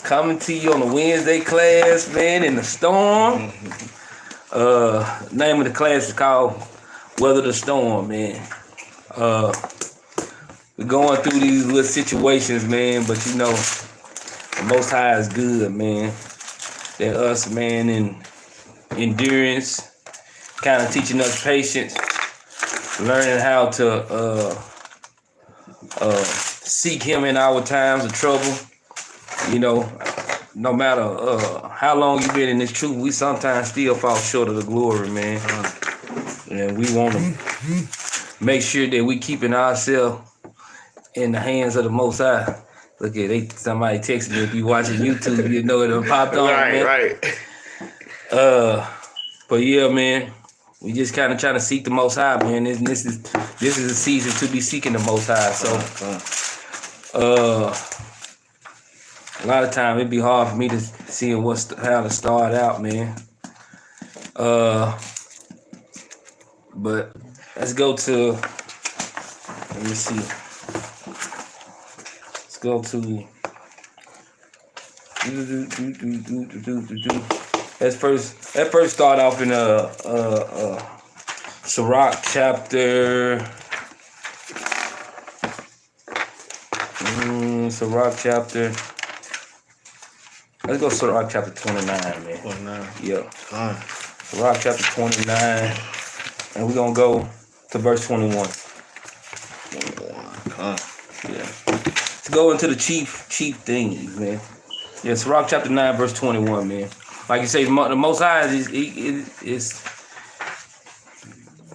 Coming to you on the Wednesday class, man, in the storm. Name of the class is called Weather the Storm, man. We're going through these little situations, man, but you know, the Most High is good, man. That us, man, in endurance, kind of teaching us patience, learning how to seek Him in our times of trouble. You know, no matter how long you've been in this truth, we sometimes still fall short of the glory, man. And we want to make sure that we keeping ourselves in the hands of the Most High. Look at somebody texting me. If you watching YouTube, you know it done popped on, man. Right. But yeah, man, we just kind of trying to seek the Most High, man. This is a season to be seeking the Most High. So, a lot of time it'd be hard for me to see how to start out, man. But let's go to. Let me see. Let's go to. Let's first start off in Sirach chapter. Sirach chapter. Let's go to Sirach chapter 29, man. 29. Yeah. Sirach chapter 29. And we're going to go to verse 21. 21. Yeah. Let's go into the chief things, man. Yeah, Sirach chapter 9, verse 21, man. Like you say, the Most High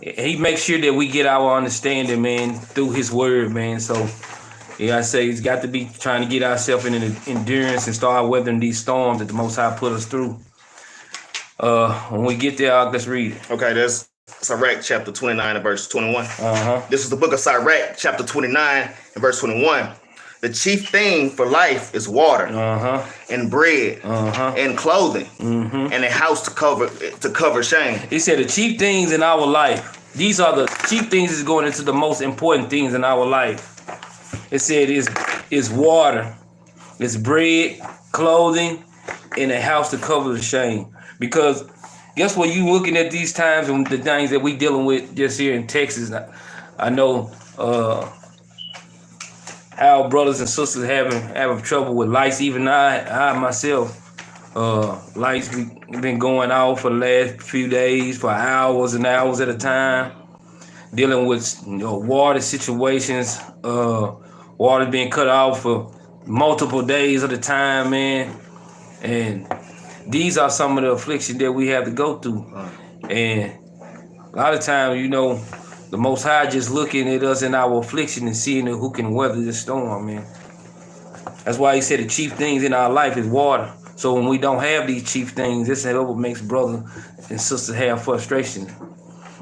He makes sure that we get our understanding, man, through His word, man. So, yeah, I say it's got to be trying to get ourselves in an endurance and start weathering these storms that the Most High put us through. When we get there, let's read it. Okay, that's Sirach chapter 29 and verse 21. This is the book of Sirach chapter 29 and verse 21. The chief thing for life is water and bread and clothing and a house to cover shame. He said the chief things in our life. These are the chief things is going into the most important things in our life. It said it's water, it's bread, clothing, and a house to cover the shame. Because guess what? You looking at these times and the things that we dealing with just here in Texas. I know how brothers and sisters having trouble with lights. Even I myself, lights been going out for the last few days for hours and hours at a time, dealing with water situations. Water being cut off for multiple days at a time, man. And these are some of the afflictions that we have to go through. And a lot of times, the Most High just looking at us in our affliction and seeing who can weather the storm, man. That's why He said the chief things in our life is water. So when we don't have these chief things, this is what makes brothers and sisters have frustration.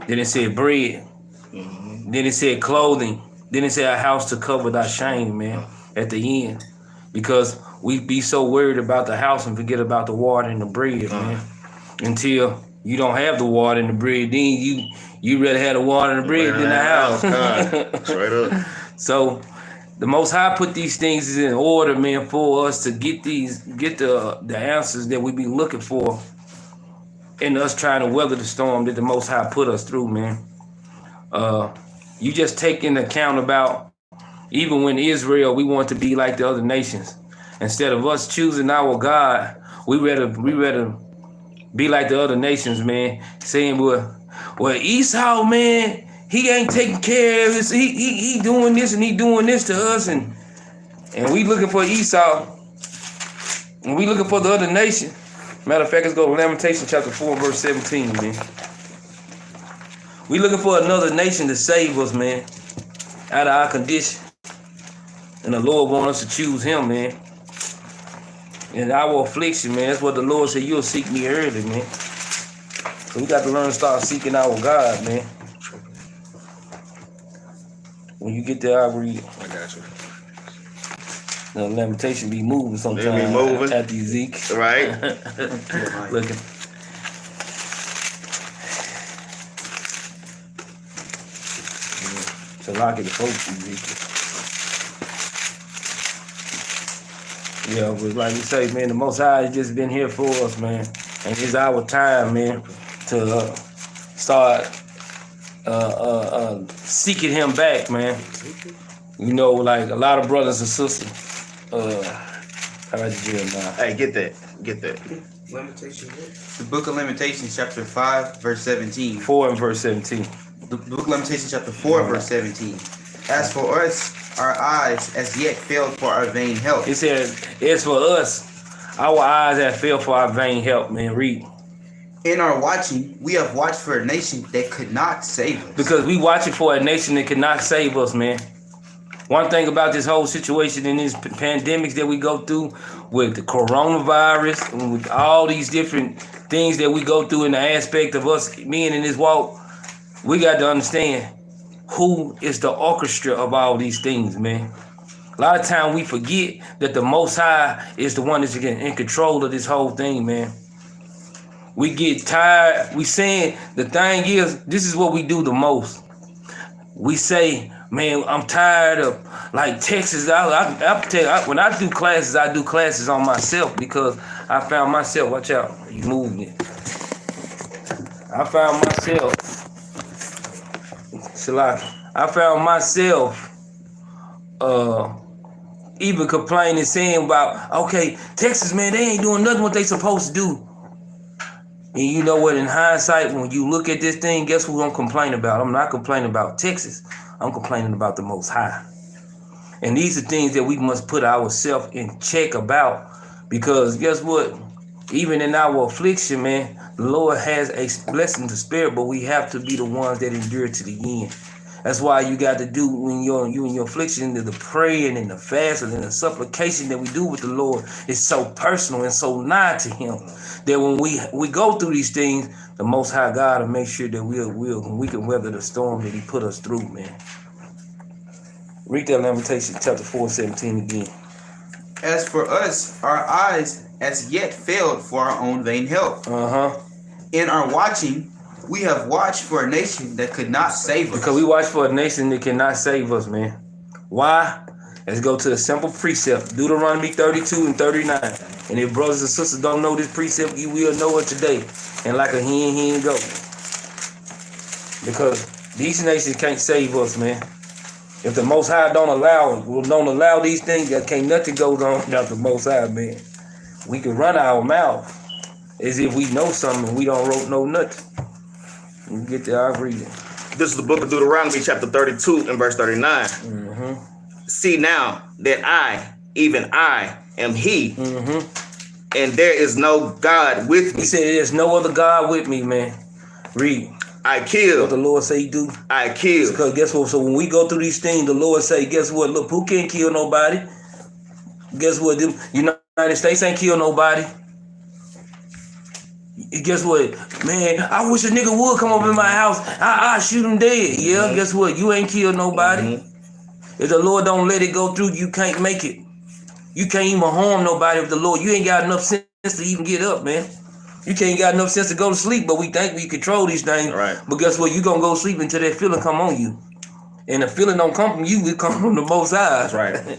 Then it said bread. Then it said clothing. Then it said a house to cover thy shame, man, at the end. Because we be so worried about the house and forget about the water and the bread, man. Until you don't have the water and the bread, then you rather have the water and the bread than the house. Straight up. So the Most High put these things in order, man, for us to get the answers that we be looking for in us trying to weather the storm that the Most High put us through, man. You just take into account about even when Israel, we want to be like the other nations. Instead of us choosing our God, we rather be like the other nations, man. Saying, well, Esau, man, he ain't taking care of us. He doing this and he doing this to us, and we looking for Esau, and we looking for the other nation. Matter of fact, let's go to Lamentation chapter 4, verse 17, man. We looking for another nation to save us, man, out of our condition. And the Lord wants us to choose Him, man. And our affliction, man, that's what the Lord said, you'll seek me early, man. So we got to learn to start seeking our God, man. When you get there, I'll read it. I got you. The Lamentation be moving sometimes. They be moving. After Ezekiel. Right. Looking. So lock it the folks, Ezekiel. Yeah, but like you say, man, the Most High has just been here for us, man. And it's our time, man, to start seeking him back, man. You know, like a lot of brothers and sisters. Hey, get that. The book of Lamentations, chapter 5, verse 17. 4 and verse 17. The book of Lamentations, chapter 4, verse 17. As for us, our eyes as yet failed for our vain help. It said, as for us, our eyes have failed for our vain help, man. Read. In our watching, we have watched for a nation that could not save us. Because we watching for a nation that could not save us, man. One thing about this whole situation in these pandemics that we go through with the coronavirus and with all these different things that we go through in the aspect of us being in this walk, we got to understand who is the orchestra of all these things, man. A lot of time we forget that the Most High is the one that's in control of this whole thing, man. We get tired. We saying the thing is, this is what we do the most. We say, man, I'm tired of like Texas. When I do classes on myself because I found myself. Watch out, you moving it. I found myself. I found myself even complaining, saying about, okay, Texas, man, they ain't doing nothing what they supposed to do. And you know what? In hindsight, when you look at this thing, guess who I'm complaining about? I'm not complaining about Texas. I'm complaining about the Most High. And these are things that we must put ourselves in check about. Because guess what? Even in our affliction, man, the Lord has a blessing to spare, but we have to be the ones that endure to the end. That's why you got to do when you in your affliction, the praying and the fasting and the supplication that we do with the Lord is so personal and so nigh to Him that when we go through these things, the Most High God will make sure that we can weather the storm that He put us through, man. Read that Lamentations chapter 4, 17 again. As for us, our eyes as yet failed for our own vain help. In our watching, we have watched for a nation that could not save us. Because we watch for a nation that cannot save us, man. Why? Let's go to a simple precept. Deuteronomy 32 and 39. And if brothers and sisters don't know this precept, you will know it today. And like a hen go. Because these nations can't save us, man. If the Most High don't allow these things, that can't nothing goes on without the Most High, man. We can run our mouth as if we know something and we don't know nothing. You get there, I'll read it. This is the book of Deuteronomy, chapter 32 and verse 39. See now that I, even I, am He, and there is no God with me. He said, there's no other God with me, man. Read. I kill. What the Lord say He do? I kill. Because guess what? So when we go through these things, the Lord say, guess what? Look, who can't kill nobody? Guess what? The United States ain't kill nobody. Guess what? Man, I wish a nigga would come up in my house. I shoot him dead. Yeah, guess what? You ain't killed nobody. If the Lord don't let it go through, you can't make it. You can't even harm nobody if the Lord. You ain't got enough sense to even get up, man. You can't got enough sense to go to sleep, but we think we control these things. Right. But guess what? You gonna go sleep until that feeling come on you. And the feeling don't come from you, it come from the Most High. That's right.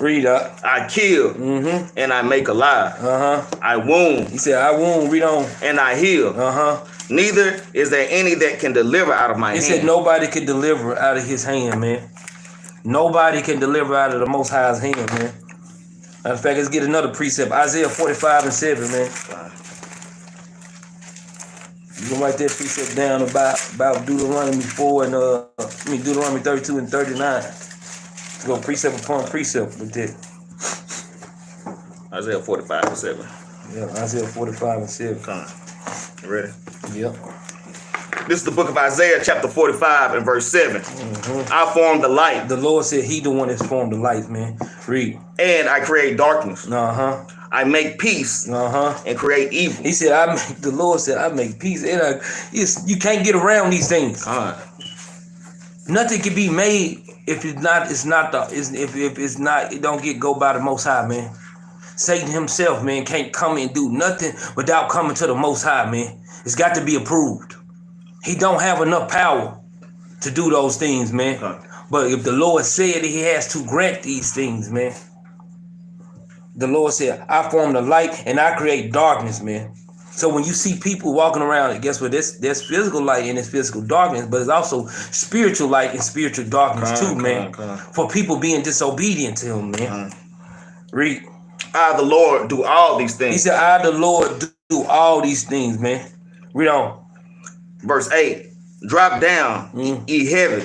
Read up. I kill and I make alive. I wound. He said, I wound. Read on. And I heal. Neither is there any that can deliver out of my hand. He said nobody can deliver out of His hand, man. Nobody can deliver out of the Most High's hand, man. Matter of fact, let's get another precept. Isaiah 45 and 7, man. You can write that precept down about Deuteronomy 4 and Deuteronomy 32 and 39. Let's go precept upon precept with that. Isaiah 45 and 7. Yeah, Isaiah 45 and 7. Come on. You ready? Yep. This is the book of Isaiah, chapter 45 and verse 7. I form the light. The Lord said He the one that's formed the light, man. Read. And I create darkness. I make peace and create evil. He said, the Lord said, I make peace. And you can't get around these things. Nothing can be made if it don't go by the Most High, man. Satan himself, man, can't come and do nothing without coming to the Most High, man. It's got to be approved. He don't have enough power to do those things, man. But if the Lord said that He has to grant these things, man, The Lord said, I form the light and I create darkness, man. So when you see people walking around, guess what? There's physical light and there's physical darkness, but it's also spiritual light and spiritual darkness too, man. For people being disobedient to him, man. Read. I, the Lord, do all these things. He said, I, the Lord, do all these things, man. Read on. Verse 8. Drop down, ye heaven,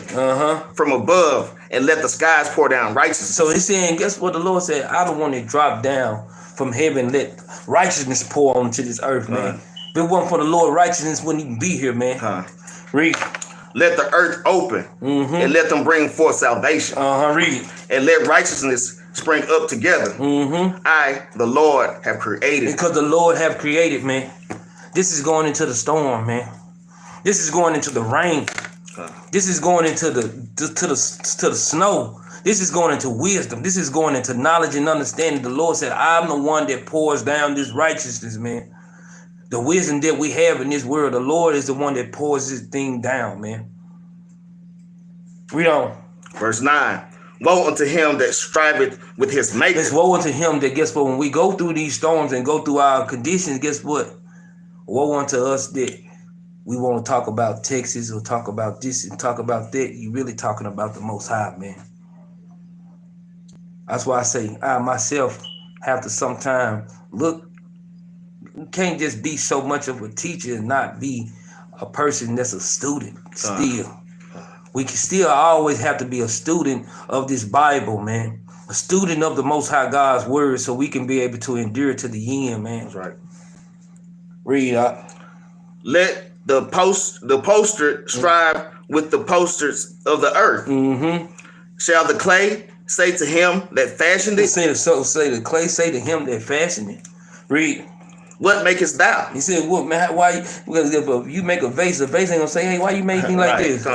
from above, and let the skies pour down righteousness. So he's saying, guess what the Lord said? I the one that dropped down from heaven, let righteousness pour onto this earth, man. If it wasn't for the Lord, righteousness wouldn't even be here, man. Read. Let the earth open, and let them bring forth salvation. Read. And let righteousness spring up together. I, the Lord, have created. Because the Lord have created, man. This is going into the storm, man. This is going into the rain. This is going into the snow. This is going into wisdom. This is going into knowledge and understanding. The Lord said, I'm the one that pours down this righteousness, man. The wisdom that we have in this world, the Lord is the one that pours this thing down, man. Read on. Verse 9. Woe unto him that striveth with his maker. It's woe unto him that, guess what, when we go through these storms and go through our conditions, guess what? Woe unto us that we want to talk about Texas or talk about this and talk about that. You really talking about the Most High, man. That's why I say I myself have to sometimes look. You can't just be so much of a teacher and not be a person that's a student still. We can still always have to be a student of this Bible, man. A student of the Most High God's word so we can be able to endure to the end, man. That's right. Read up. Let the poster strive with the posters of the earth. Shall the clay say to him that fashioned it? Say the clay say to him that fashioned it. Read. What makest thou? He said, "What, man? Why? Because if you make a vase ain't gonna say, hey, why you making like this?"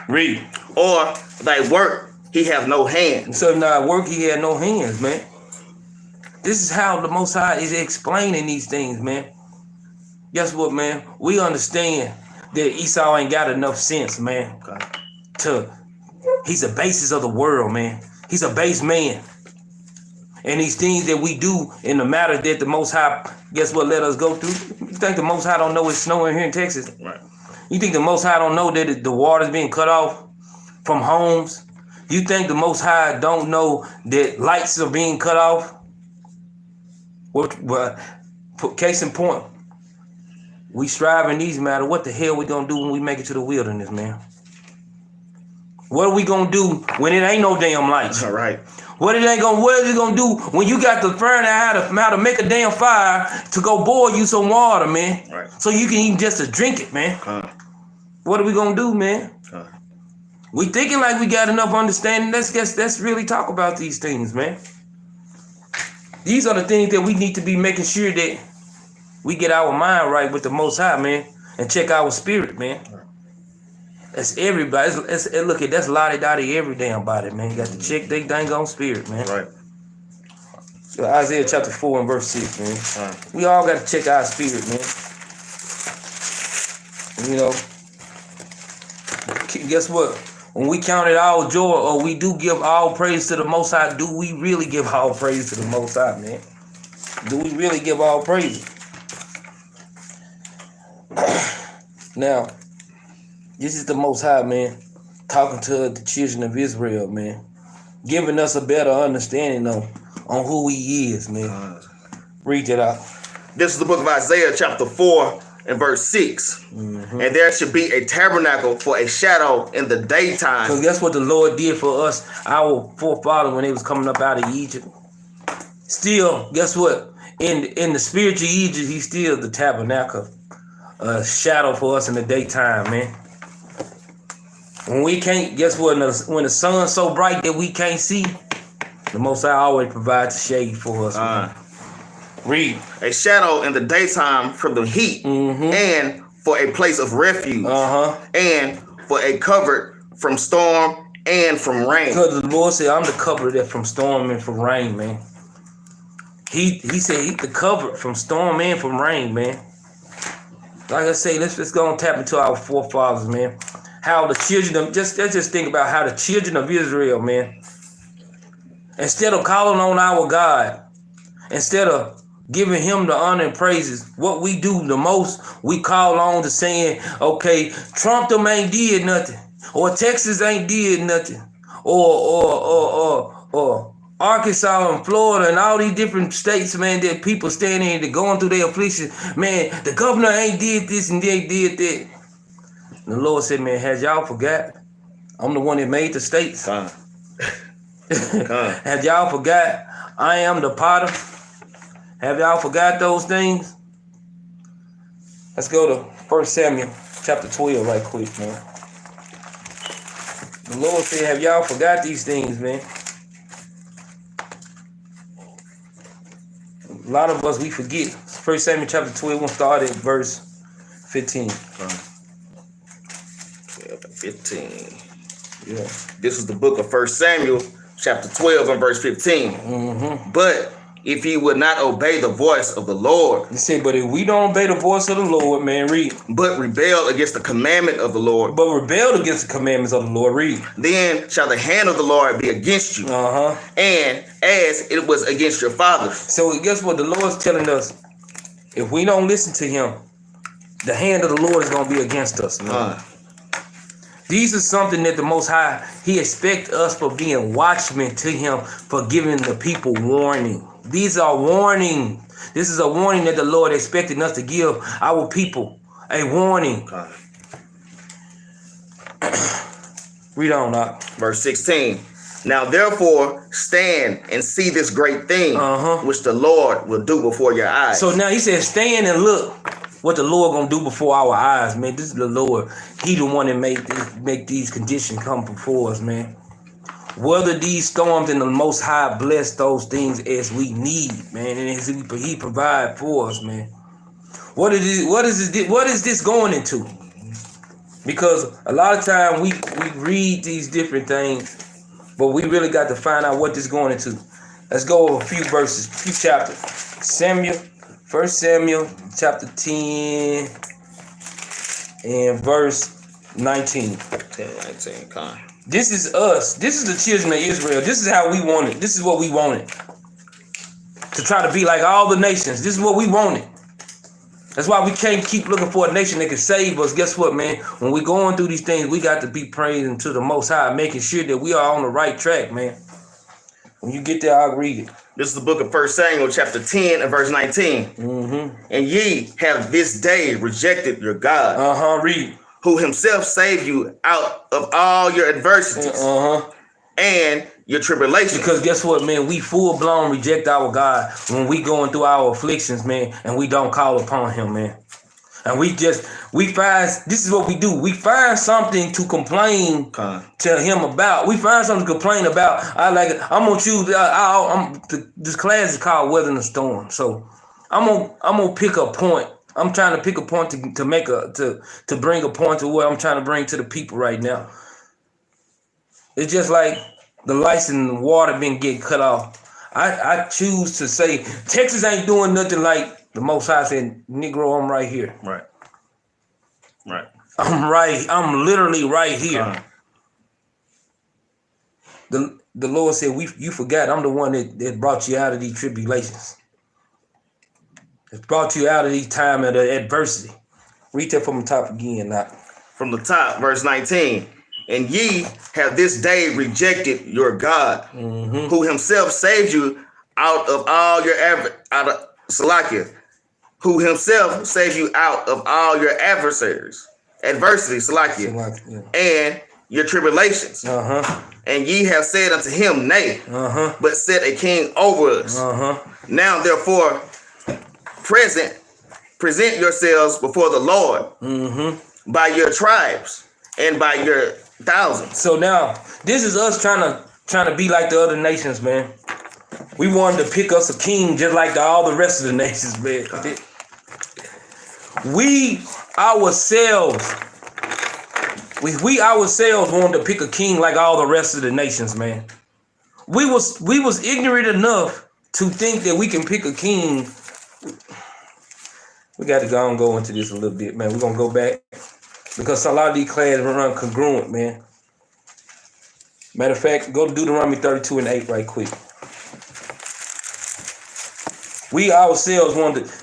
Read. Or thy work he have no hands. So now work he had no hands, man. This is how the Most High is explaining these things, man. Guess what, man? We understand that Esau ain't got enough sense, man. He's the basis of the world, man. He's a base man. And these things that we do in the matter that the Most High, guess what, let us go through? You think the Most High don't know it's snowing here in Texas? Right. You think the Most High don't know that the water's being cut off from homes? You think the Most High don't know that lights are being cut off? Well, case in point, we strive in these matters. What the hell we gonna do when we make it to the wilderness, man? What are we gonna do when it ain't no damn lights? All right. What is it gonna do when you got to learn how to make a damn fire to go boil you some water, man? Right. So you can even just to drink it, man. What are we gonna do, man? We thinking like we got enough understanding. Let's really talk about these things, man. These are the things that we need to be making sure that we get our mind right with the Most High, man, and check our spirit, man. That's everybody. Look at that's lottie-dottie every damn body, man. You got to check they dang on spirit, man. Right. So Isaiah chapter 4 and verse 6, man. We all got to check our spirit, man. You know, guess what? When we count it all joy, or we do give all praise to the Most High, do we really give all praise to the Most High, man? Do we really give all praise? Now, this is the Most High, man, talking to the children of Israel, man, giving us a better understanding on who He is, man. Read it out. This is the book of Isaiah, chapter 4 and verse 6. And there should be a tabernacle for a shadow in the daytime. Because that's what the Lord did for us, our forefathers, when they was coming up out of Egypt. Still, guess what? In the spiritual Egypt, He's still the tabernacle, a shadow for us in the daytime, man. When we can't, guess what? When the sun's so bright that we can't see, the Most High always provides shade for us. Read. A shadow in the daytime from the heat, and for a place of refuge, and for a covert from storm and from rain. Because the Lord said, I'm the cover that from storm and from rain, man. He said He's the cover from storm and from rain, man. Like I say, let's go and tap into our forefathers, man. How the children of let's just think about how the children of Israel, man, Instead of calling on our God, instead of giving him the honor and praises, what we do the most, we call on to saying, okay, Trump them ain't did nothing, or Texas ain't did nothing, or Arkansas and Florida and all these different states, man, that people standing here, going through their affliction, man, the governor ain't did this and they did that. And the Lord said, man, has y'all forgot? I'm the one that made the states. Have y'all forgot I am the potter? Have y'all forgot those things? Let's go to 1 Samuel chapter 12 right quick, man. The Lord said, have y'all forgot these things, man? A lot of us, we forget. 1 Samuel chapter 12, we'll start at verse 15. 12 and 15. Yeah. This is the book of 1 Samuel chapter 12 and verse 15. But if he would not obey the voice of the Lord. You say, but if we don't obey the voice of the Lord, man, read. But rebel against the commandment of the Lord. But rebelled against the commandments of the Lord, read. Then shall the hand of the Lord be against you. And as it was against your fathers. So guess what? The Lord's telling us, if we don't listen to him, the hand of the Lord is going to be against us, man. These are something that the Most High, he expects us for being watchmen to him, for giving the people warning. These are warning. This is a warning that the Lord expected us to give our people. A warning. Read on, Doc. Verse 16. Now therefore stand and see this great thing which the Lord will do before your eyes. So now he says, stand and look what the Lord gonna do before our eyes, man. This is the Lord. He the one that make these conditions come before us, man. Weather these storms, and the Most High bless those things as we need, man, and as he provide for us, man. What is this going into? Because a lot of time we read these different things, but we really got to find out what this going into. Let's go over a few verses, a few chapters. 1 Samuel chapter 10 and verse 19. 10-19, come. This is us. This is the children of Israel. This is how we want it. This is what we wanted. To try to be like all the nations. This is what we wanted. That's why we can't keep looking for a nation that can save us. Guess what, man? When we going through these things, we got to be praying to the Most High, making sure that we are on the right track, man. When you get there, I'll read it. This is the book of 1 Samuel chapter 10 and verse 19. And ye have this day rejected your God. Read. Who himself saved you out of all your adversities and your tribulations. Because guess what, man? We full blown reject our God when we going through our afflictions, man, and we don't call upon him, man. And we find, this is what we do. We find something to complain to him about. We find something to complain about. I'm gonna choose. This class is called Weathering the Storm. So I'm gonna pick a point. I'm trying to pick a point to bring a point to what I'm trying to bring to the people right now. It's just like the lights and the water been getting cut off. I choose to say Texas ain't doing nothing like the Most High said, Negro, I'm right here. Right. I'm literally right here. The Lord said, you forgot I'm the one that brought you out of these tribulations. It brought you out of these time of adversity. Read that from the top again, Doc. From the top, verse 19. And ye have this day rejected your God, who himself saved you out of all your who himself saved you out of all your adversaries, and your tribulations. And ye have said unto him, nay, but set a king over us. Now therefore present yourselves before the Lord by your tribes and by your thousands. So now this is us trying to be like the other nations, man. We wanted to pick us a king just like all the rest of the nations, man. We ourselves wanted to pick a king like all the rest of the nations, man. We was ignorant enough to think that we can pick a king. We got to go into this a little bit, man. We're gonna go back because a lot of these classes run congruent, man. Matter of fact, go to Deuteronomy 32:8 right quick. We ourselves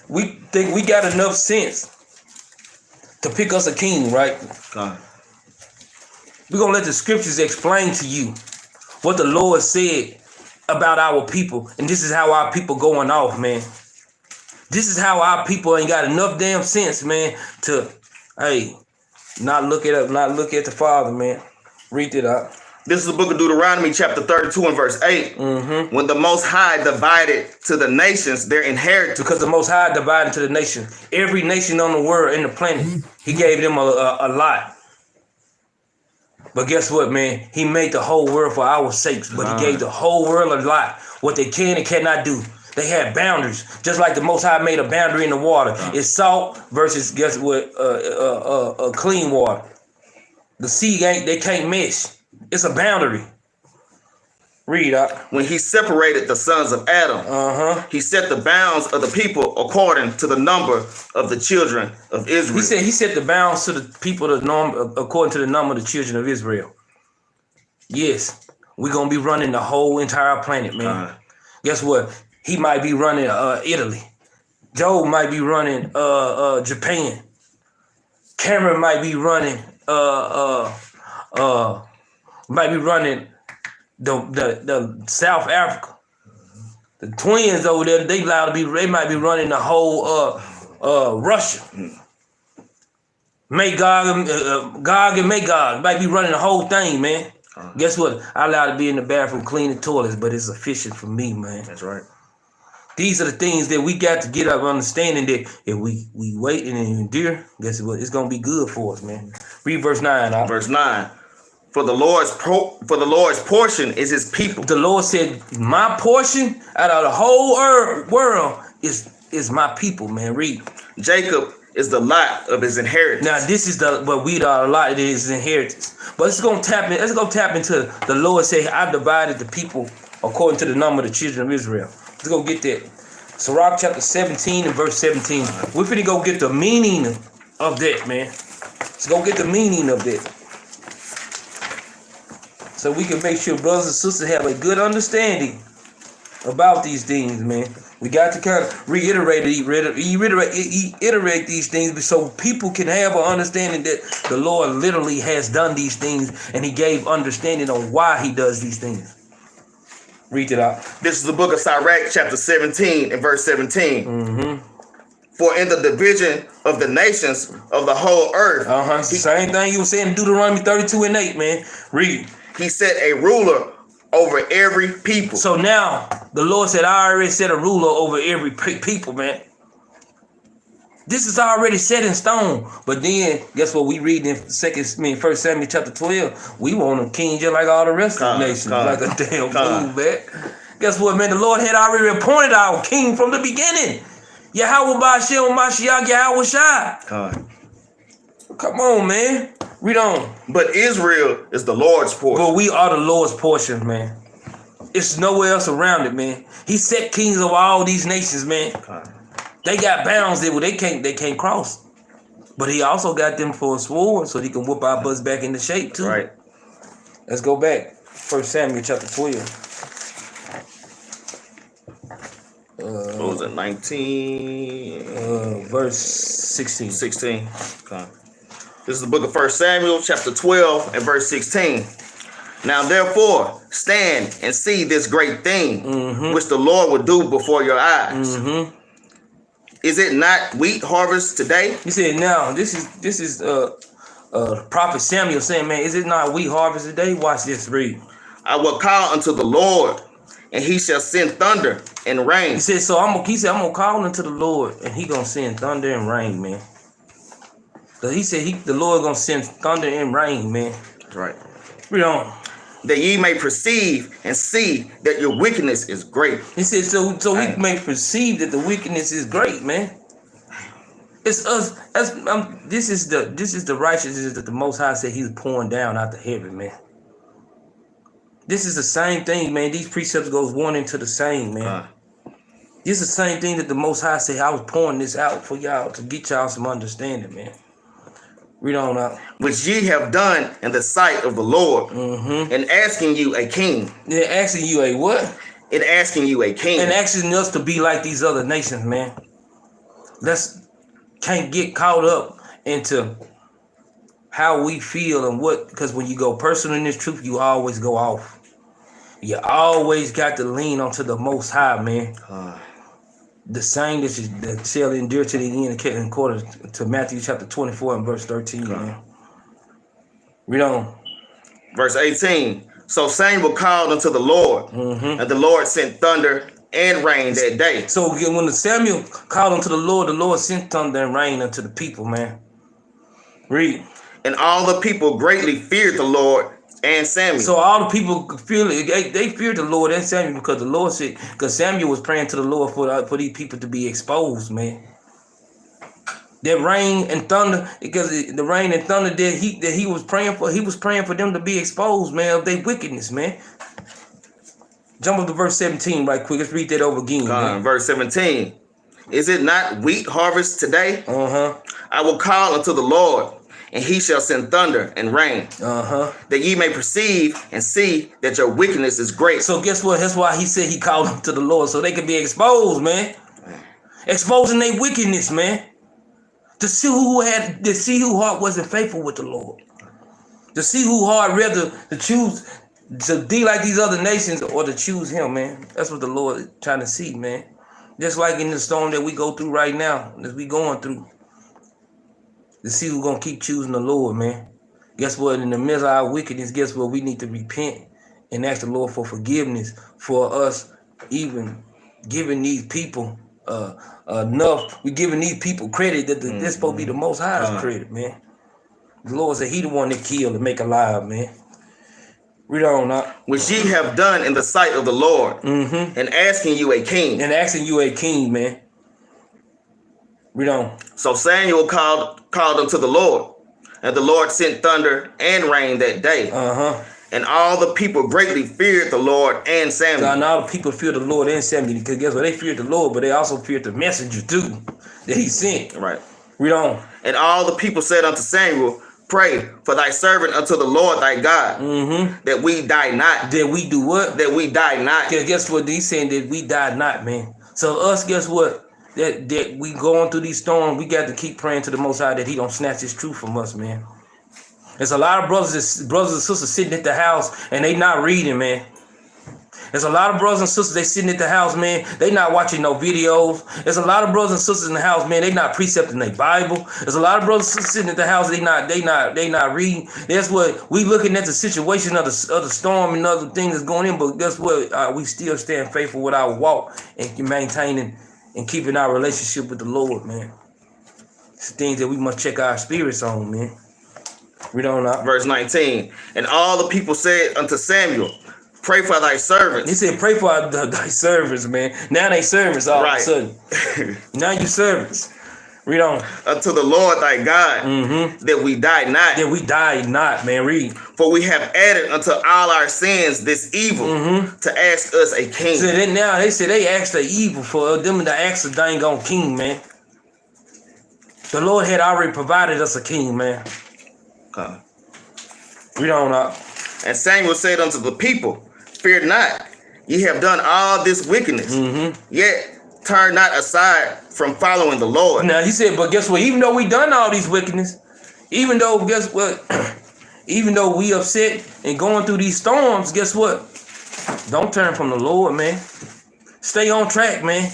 we think we got enough sense to pick us a king, right? We're going to let the scriptures explain to you what the Lord said about our people. And this is how our people going off, man. This is how our people ain't got enough damn sense, man, to, hey, not look at the Father, man. Read it out. This is the book of Deuteronomy, chapter 32 and verse 8. Mm-hmm. When the Most High divided to the nations their inheritance. Because the Most High divided to the nation. Every nation on the world, in the planet, he gave them a lot. But guess what, man? He made the whole world for our sakes. But he gave the whole world a lot. What they can and cannot do. They had boundaries. Just like the Most High made a boundary in the water. It's salt versus, guess what, clean water. The sea, they can't mesh. It's a boundary. Read out. When he separated the sons of Adam, he set the bounds of the people according to the number of the children of Israel. He set the bounds to the people according to the number of the children of Israel. Yes, we're gonna be running the whole entire planet, man. Guess what? He might be running Italy. Joe might be running Japan. Cameron might be running the South Africa. The twins over there, they might be running the whole Russia. Gog and Magog might be running the whole thing, man. Guess what? I allowed to be in the bathroom cleaning toilets, but it's efficient for me, man. That's right. These are the things that we got to get up understanding that if we wait and endure, guess what? It's gonna be good for us, man. Read verse 9. Verse 9. For the Lord's portion is his people. The Lord said, my portion out of the whole world is my people, man. Read. Jacob is the lot of his inheritance. Now this is what we are a lot of his inheritance. But let's go tap into the Lord say, I divided the people according to the number of the children of Israel. Let's go get that. Sirach chapter 17 and verse 17. We're finna go get the meaning of that, man. Let's go get the meaning of that. So we can make sure brothers and sisters have a good understanding about these things, man. We got to kind of reiterate these things so people can have an understanding that the Lord literally has done these things and he gave understanding on why he does these things. Read it out. This is the book of Sirach, chapter 17 and verse 17. Mm-hmm. For in the division of the nations of the whole earth. Same thing you were saying in Deuteronomy 32 and 8, man. Read. He set a ruler over every people. So now the Lord said, I already set a ruler over every people, man. This is already set in stone. But then, guess what we read in 1 Samuel chapter 12? We want a king just like all the rest of the nations. Like a damn fool, man. Guess what, man? The Lord had already appointed our king from the beginning. Yahweh Ba'ashem Mashiach Yahweh Shai. Come on, man. Read on. But Israel is the Lord's portion. But we are the Lord's portion, man. It's nowhere else around it, man. He set kings over all these nations, man. They got bounds that they can't cross. But he also got them for a sword so he can whoop our butts back into shape too. Right. Let's go back. 1 Samuel chapter 12. What was it? 19? Verse 16. 16. Okay. This is the book of 1 Samuel, chapter 12, and verse 16. Now, therefore, stand and see this great thing, which the Lord will do before your eyes. Is it not wheat harvest today? He said, now, this is Prophet Samuel saying, man, is it not wheat harvest today? Watch this, read. I will call unto the Lord, and he shall send thunder and rain. He said, I'm gonna call unto the Lord, and he gonna send thunder and rain, man. He said the Lord gonna send thunder and rain, man. That's right. Read on. That ye may perceive and see that your wickedness is great. He said, so he may perceive that the wickedness is great, man. It's us. This is the righteousness that the Most High said He's pouring down out the heaven, man. This is the same thing, man. These precepts goes one into the same, man. This is the same thing that the Most High said. I was pouring this out for y'all to get y'all some understanding, man. Read on out. Which ye have done in the sight of the Lord, and asking you a king. They're asking you a what? And asking you a king. And asking us to be like these other nations, man. Can't get caught up into how we feel and what, because when you go personal in this truth, you always go off. You always got to lean onto the Most High, man. The same that shall endure to the end, according to Matthew chapter 24 and verse 13, man. Read on. Verse 18. So Samuel called unto the Lord, and the Lord sent thunder and rain that day. So when the Samuel called unto the Lord sent thunder and rain unto the people, man. Read. And all the people greatly feared the Lord and Samuel. So all the people they feared the Lord and Samuel because the Lord said, because Samuel was praying to the Lord for these people to be exposed, man. That rain and thunder, because the rain and thunder that he was praying for them to be exposed, man, of their wickedness, man. Jump up to verse 17 right quick. Let's read that over again. Verse 17. Is it not wheat harvest today? I will call unto the Lord, and he shall send thunder and rain, that ye may perceive and see that your wickedness is great. So guess what? That's why he said he called them to the Lord, so they could be exposed, man. Exposing their wickedness, man. To see who heart wasn't faithful with the Lord. To see who heart rather to choose to be like these other nations or to choose him, man. That's what the Lord is trying to see, man. Just like in the storm that we go through right now, that we going through. To see who's going to keep choosing the Lord, man. Guess what? In the midst of our wickedness, guess what? We need to repent and ask the Lord for forgiveness for us even giving these people enough. We're giving these people credit that they're supposed to be the Most High's credit, man. The Lord said he the one that killed and make alive, man. Read on now. Which ye have done in the sight of the Lord, and asking you a king. And asking you a king, man. Read on. So Samuel called unto the Lord, and the Lord sent thunder and rain that day. And all the people greatly feared the Lord and Samuel. And all the people feared the Lord and Samuel, because guess what? They feared the Lord, but they also feared the messenger too that he sent. Right. Read on. And all the people said unto Samuel, pray for thy servant unto the Lord thy God, that we die not. That we do what? That we die not. Because guess what? He's saying that we die not, man. So us, guess what? That we going through these storms, we got to keep praying to the Most High that he don't snatch his truth from us, man. There's a lot of brothers and sisters sitting at the house and they not reading, man. There's a lot of brothers and sisters, they sitting at the house, man. They not watching no videos. There's a lot of brothers and sisters in the house, man. They not precepting their Bible. There's a lot of brothers and sisters sitting at the house. They not reading. That's what we looking at the situation of the storm and other things that's going in. But guess what? We still stand faithful with our walk and maintaining and keeping our relationship with the Lord, man. It's things that we must check our spirits on, man. Read on out. Verse 19. And all the people said unto Samuel, pray for thy servants. He said, pray for thy servants, man. Now they servants all of a sudden. Now you servants. Read on. Unto the Lord thy God, that we die not. That we die not, man. Read. For we have added unto all our sins this evil to ask us a king. So then now they said they asked the evil for them to ask a dang on king, man. The Lord had already provided us a king, man. Read on up. And Samuel said unto the people, fear not, ye have done all this wickedness, yet turn not aside from following the Lord. Now he said, but guess what? Even though we done all these wickedness, even though, guess what? Even though we upset and going through these storms, guess what? Don't turn from the Lord, man. Stay on track, man.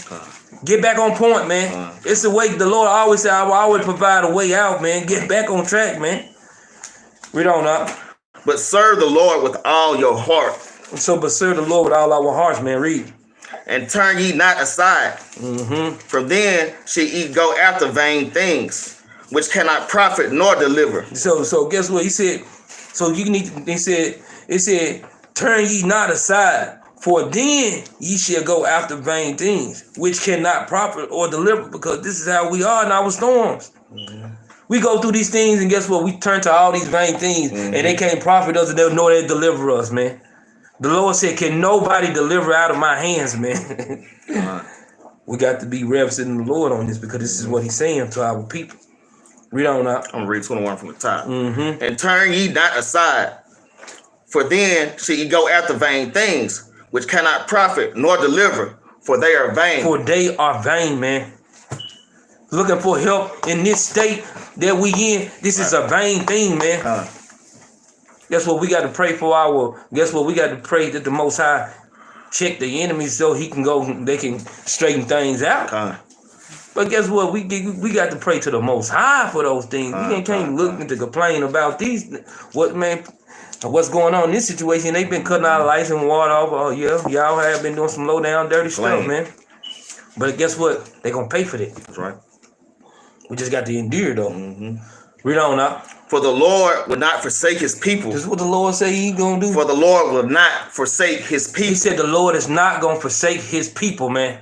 Get back on point, man. It's the way the Lord always said, I will always provide a way out, man. Get back on track, man. Read on up. But serve the Lord with all your heart. So, but serve the Lord with all our hearts, man. Read. And turn ye not aside. From then shall ye go after vain things, which cannot profit nor deliver. So guess what? He said, so you need, it said, turn ye not aside, for then ye shall go after vain things, which cannot profit or deliver, because this is how we are in our storms. We go through these things, and guess what? We turn to all these vain things, and they can't profit us, and they'll know they deliver us, man. The Lord said, can nobody deliver out of my hands, man? We got to be reverent in the Lord on this, because this is what he's saying to our people. Read on now. I'm going to read 21 from the top. Mm-hmm. And turn ye not aside, for then shall ye go after vain things, which cannot profit nor deliver, for they are vain. For they are vain, man. Looking for help in this state that we in, this is a vain thing, man. Guess what we got to pray for guess what we got to pray that the Most High check the enemy so he can they can straighten things out. But guess what? We got to pray to the Most High for those things. We can't look to complain about what's going on in this situation. They've been cutting our lights and water off. Oh yeah, y'all have been doing some low down dirty stuff, man. But guess what? They're gonna pay for that. That's right. We just got to endure though. Read on now. For the Lord will not forsake his people. This is what the Lord say he gonna do. For the Lord will not forsake his people. He said the Lord is not gonna forsake his people, man.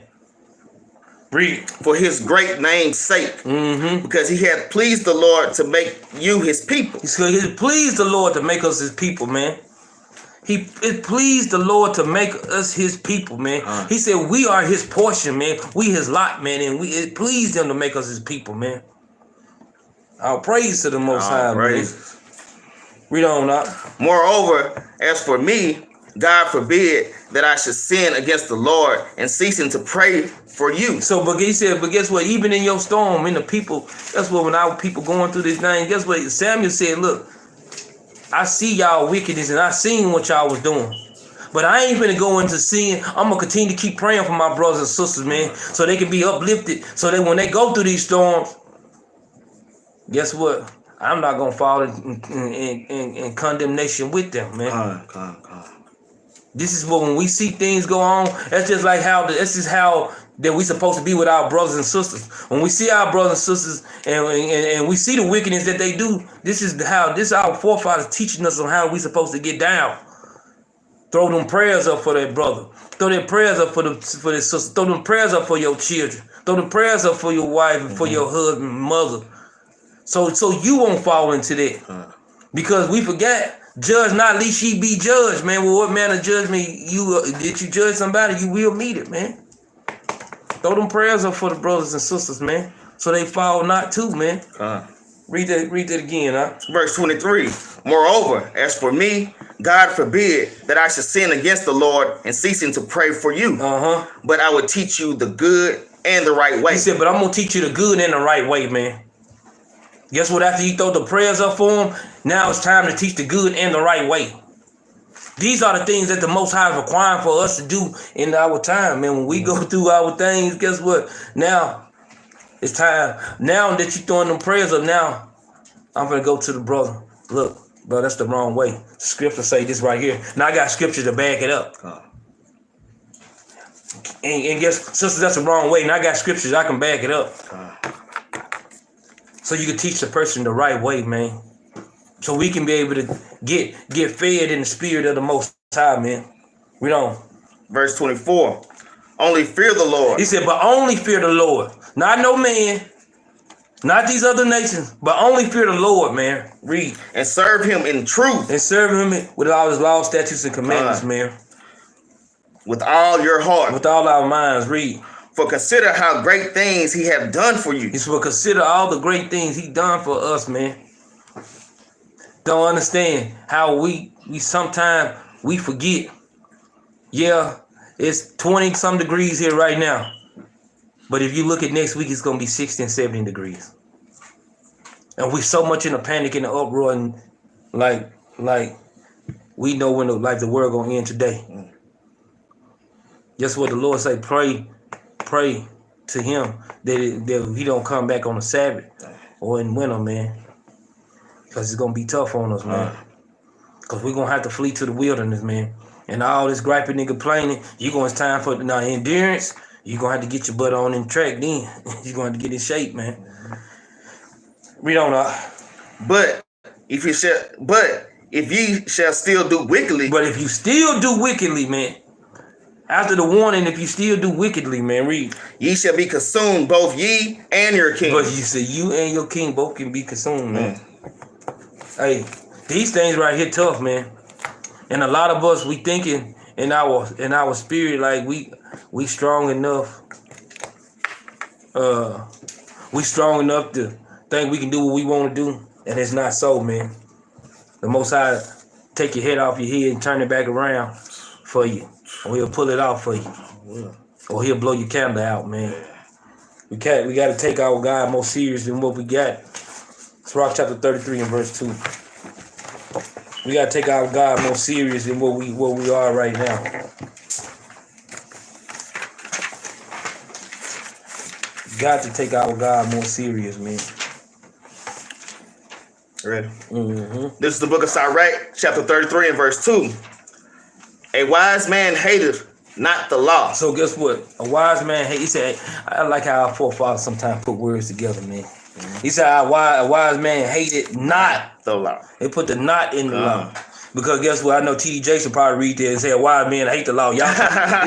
Read. For his great name's sake. Because he had pleased the Lord to make you his people. He pleased the Lord to make us his people, man. It pleased the Lord to make us his people, man. He said we are his portion, man. We his lot, man. And it pleased him to make us his people, man. Our praise to the Most High, man. Read on up. Moreover, as for me, God forbid that I should sin against the Lord and ceasing to pray for you. So, but he said, but guess what? Even in your storm, in the people, that's what when our people going through this thing, guess what? Samuel said, look, I see y'all wickedness and I seen what y'all was doing. But I ain't finna go into sin. I'm gonna continue to keep praying for my brothers and sisters, man, so they can be uplifted, so that when they go through these storms, guess what? I'm not gonna fall in condemnation with them, man. This is what when we see things go on, that's just like how that we supposed to be with our brothers and sisters. When we see our brothers and sisters and we see the wickedness that they do, this is our forefathers teaching us on how we supposed to get down. Throw them prayers up for that brother. Throw their prayers up for their sister. Throw them prayers up for your children. Throw them prayers up for your wife and for your husband, mother. So you won't fall into that. Because we forget, judge not, lest ye be judged, man. Well, what manner of judgment did you judge somebody, you will meet it, man. Throw them prayers up for the brothers and sisters, man, so they fall not too, man. Read that again, huh? Verse 23. Moreover, as for me, God forbid that I should sin against the Lord and ceasing to pray for you. But I would teach you the good and the right way. He said, but I'm going to teach you the good and the right way, man. Guess what? After you throw the prayers up for him, now it's time to teach the good and the right way. These are the things that the Most High is requiring for us to do in our time, man. When we go through our things, guess what? Now it's time. Now that you're throwing them prayers up, now I'm going to go to the brother. Look, bro, that's the wrong way. Scripture say this right here. Now I got scripture to back it up. And guess, sisters, that's the wrong way. Now I got scriptures, I can back it up. So you can teach the person the right way, man. So we can be able to get fed in the spirit of the Most High, man. We don't. Verse 24. Only fear the Lord. He said, but only fear the Lord. Not no man. Not these other nations. But only fear the Lord, man. Read. And serve him in truth. And serve him with all his laws, statutes, and commandments, man. With all your heart. With all our minds. Read. For consider how great things he have done for you. He's for consider all the great things he done for us, man. Don't understand how we sometimes we forget. Yeah, it's 20 some degrees here right now. But if you look at next week, it's gonna be 60 and 70 degrees. And we so much in a panic and the uproar, and like we know when the world gonna end today. Guess what the Lord say? Pray to him that he don't come back on the Sabbath or in winter, man. Because it's going to be tough on us, man. Because we're going to have to flee to the wilderness, man. And all this griping and complaining, it's time for endurance. You're going to have to get your butt on in track then. You're going to have to get in shape, man. Read on up. But if ye shall still do wickedly. But if you still do wickedly, man. After the warning, if you still do wickedly, man, read. Ye shall be consumed, both ye and your king. But you say you and your king both can be consumed, man. Hey, these things right here tough, man. And a lot of us, we thinking in our spirit like we strong enough. We strong enough to think we can do what we want to do, and it's not so, man. The Most High take your head off your head and turn it back around for you, or He'll pull it off for you, or He'll blow your candle out, man. We got to take our God more serious than what we got. Sirach chapter 33 and verse 2. We got to take our God more serious than what we are right now. Got to take our God more serious, man. Ready? This is the book of Sirach, chapter 33 and verse 2. A wise man hateth not the law. So guess what? A wise man, he said, I like how our forefathers sometimes put words together, man. He said a wise man hated not the law. They put the not in the law. Because guess what? I know T.D. Jakes will probably read there and say a wise man hate the law. Y'all, it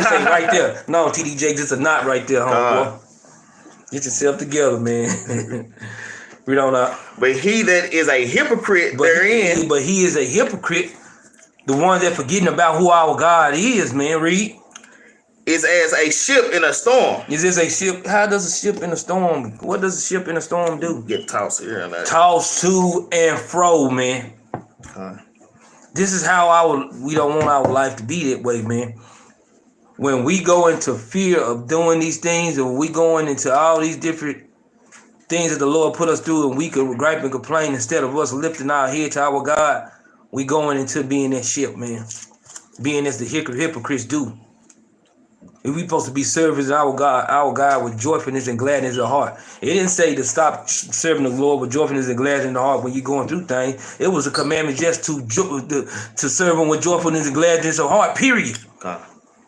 say right there. No, T.D. Jakes, it's a not right there, homeboy. Get yourself together, man. We don't know. But he that is a hypocrite therein. But he is a hypocrite. The one that forgetting about who our God is, man. Read. Is as a ship in a storm. Is this a ship? How does a ship in a storm? What does a ship in a storm do? Get tossed here and there. Tossed to and fro, man. This is how we don't want our life to be that way, man. When we go into fear of doing these things, and we going into all these different things that the Lord put us through, and we could gripe and complain instead of us lifting our head to our God, we going into being that ship, man. Being as the hypocrites do. And we supposed to be serving our God with joyfulness and gladness of heart. It didn't say to stop serving the Lord with joyfulness and gladness in the heart when you're going through things. It was a commandment just to serve Him with joyfulness and gladness of heart, period.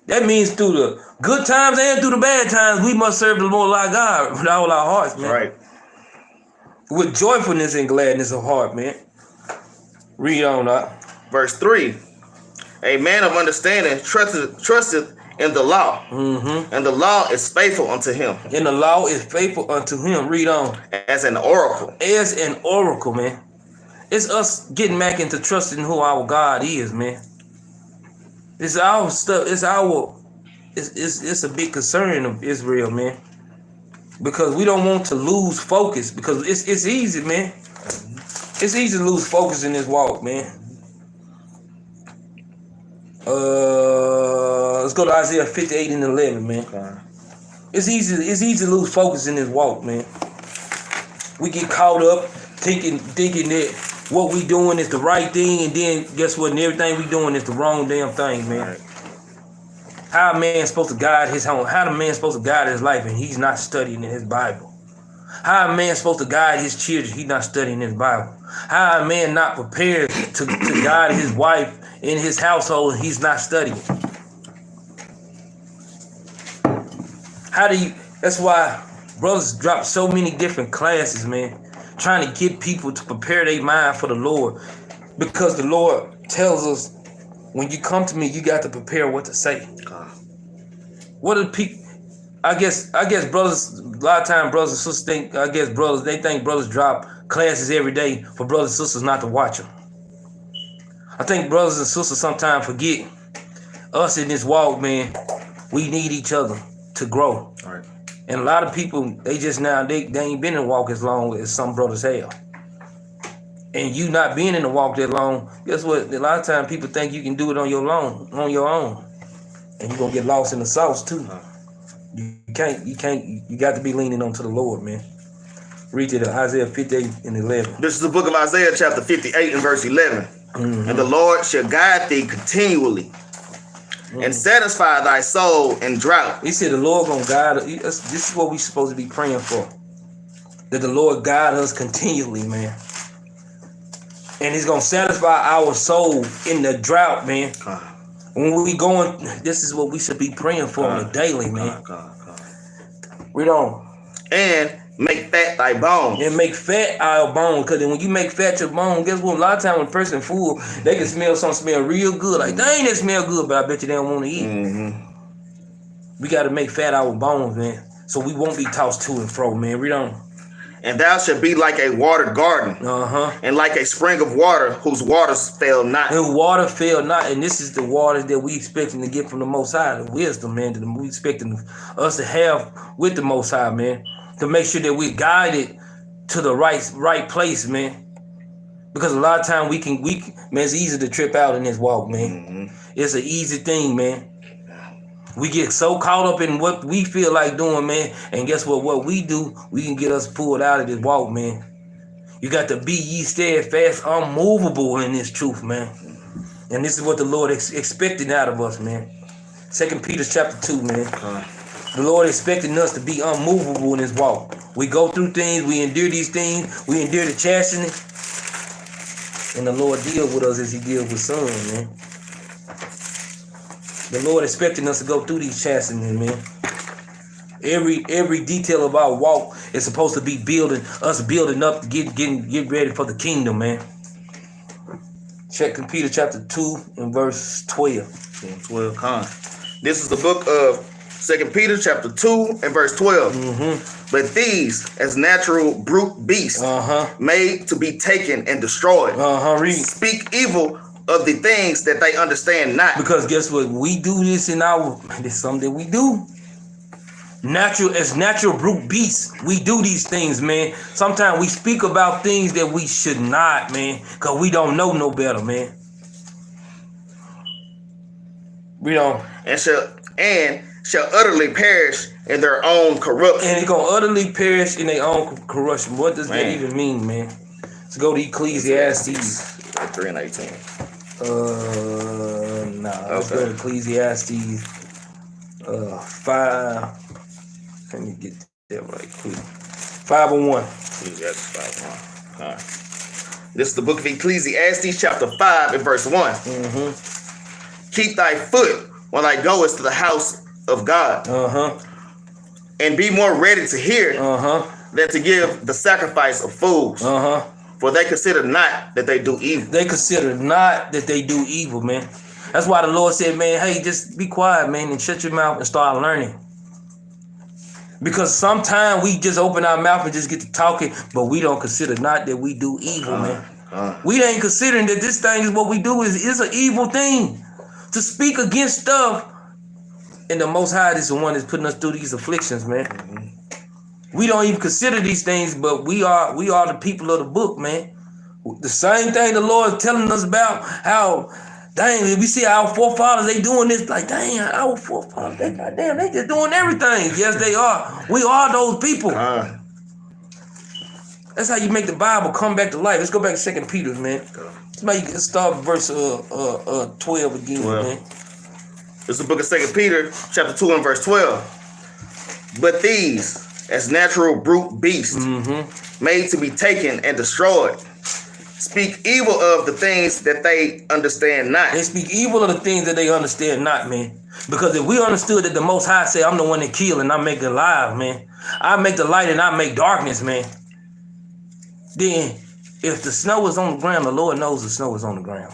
That means through the good times and through the bad times, we must serve the Lord our God with all our hearts, man. Right. With joyfulness and gladness of heart, man. Read on up. Verse 3. A man of understanding trusteth in the law, and the law is faithful unto him. And the law is faithful unto him. Read on. As an oracle. As an oracle, man. It's us getting back into trusting who our God is, man. It's our stuff. It's a big concern of Israel, man. Because we don't want to lose focus. Because it's easy, man. It's easy to lose focus in this walk, man. Let's go to Isaiah 58 and 11, man. It's easy to lose focus in this walk, man. We get caught up thinking that what we doing is the right thing, and then guess what? And everything we doing is the wrong damn thing, man. Right. How a man supposed to guide his home? How the man supposed to guide his life and he's not studying in his Bible? How a man supposed to guide his children? He's not studying his Bible. How a man not prepared to guide his wife in his household and he's not studying? That's why brothers drop so many different classes, man, trying to get people to prepare their mind for the Lord. Because the Lord tells us, when you come to me, you got to prepare what to say. What do people, I guess brothers, a lot of times brothers and sisters think brothers drop classes every day for brothers and sisters not to watch them. I think brothers and sisters sometimes forget us in this walk, man. We need each other to grow. All right. And a lot of people, they ain't been in the walk as long as some brothers have. And you not being in the walk that long, guess what? A lot of times people think you can do it on your own. And you're gonna get lost in the sauce too. You got to be leaning onto the Lord, man. Read it, Isaiah 58 and 11. This is the book of Isaiah chapter 58 and verse 11. And the Lord shall guide thee continually and satisfy thy soul in drought. He said the Lord gonna guide us. This is what we supposed to be praying for. That the Lord guide us continually, man. And He's gonna satisfy our soul in the drought, man. When we going, this is what we should be praying for on a daily, man. Read on. And make fat thy bones. And make fat our bones. Because when you make fat your bone, guess what? A lot of times when a person full, they can smell real good. Like, dang, that smell good, but I bet you they don't want to eat. We got to make fat our bones, man. So we won't be tossed to and fro, man. Read on. And thou shalt be like a watered garden, and like a spring of water whose waters fail not. And water fail not. And this is the waters that we expecting to get from the Most High, the wisdom, man, that we expecting us to have with the Most High, man, to make sure that we're guided to the right place, man. Because a lot of time man, it's easy to trip out in this walk, man. It's an easy thing, man. We get so caught up in what we feel like doing, man. And guess what? What we do, we can get us pulled out of this walk, man. You got to be ye steadfast, unmovable in this truth, man. And this is what the Lord expecting out of us, man. 2 Peter chapter 2, man. The Lord expecting us to be unmovable in this walk. We go through things, we endure these things, we endure the chastening. And the Lord deal with us as he deals with some, man. The Lord expecting us to go through these chastenings, man. Every detail of our walk is supposed to be building up to get ready for the kingdom, man. Check Peter chapter 2 and verse 12. 12, This is the book of 2 Peter chapter 2 and verse 12. But these, as natural brute beasts, made to be taken and destroyed, speak evil of the things that they understand not. Because guess what? We do this it's something we do. Natural brute beasts, we do these things, man. Sometimes we speak about things that we should not, man, because we don't know no better, man. We don't. And shall utterly perish in their own corruption. And it's gonna utterly perish in their own corruption. What does that even mean, man? Let's go to Ecclesiastes 3 and 18. Let's go to Ecclesiastes 5. Let me get that right quick. 5:1. Ecclesiastes 5:1. This is the book of Ecclesiastes, chapter 5, and verse 1. Keep thy foot when thou goest to the house of God, and be more ready to hear than to give the sacrifice of fools. For they consider not that they do evil. They consider not that they do evil, man. That's why the Lord said, man, hey, just be quiet, man, and shut your mouth and start learning. Because sometimes we just open our mouth and just get to talking, but we don't consider not that we do evil, man. We ain't considering that this thing is what we do is an evil thing. To speak against stuff, and the Most High is the one that's putting us through these afflictions, man. We don't even consider these things, but we are the people of the book, man. The same thing the Lord is telling us about how, dang, we see our forefathers, they doing this, like, dang, our forefathers, they just doing everything. Yes, they are. We are those people. That's how you make the Bible come back to life. Let's go back to 2 Peter, man. Let's start verse 12 again, man. This is the book of 2 Peter, chapter 2 and verse 12. But these, as natural brute beasts, made to be taken and destroyed, speak evil of the things that they understand not. They speak evil of the things that they understand not, man. Because if we understood that the Most High said, I'm the one that kill and I make it alive, man. I make the light and I make darkness, man. Then, if the snow is on the ground, the Lord knows the snow is on the ground.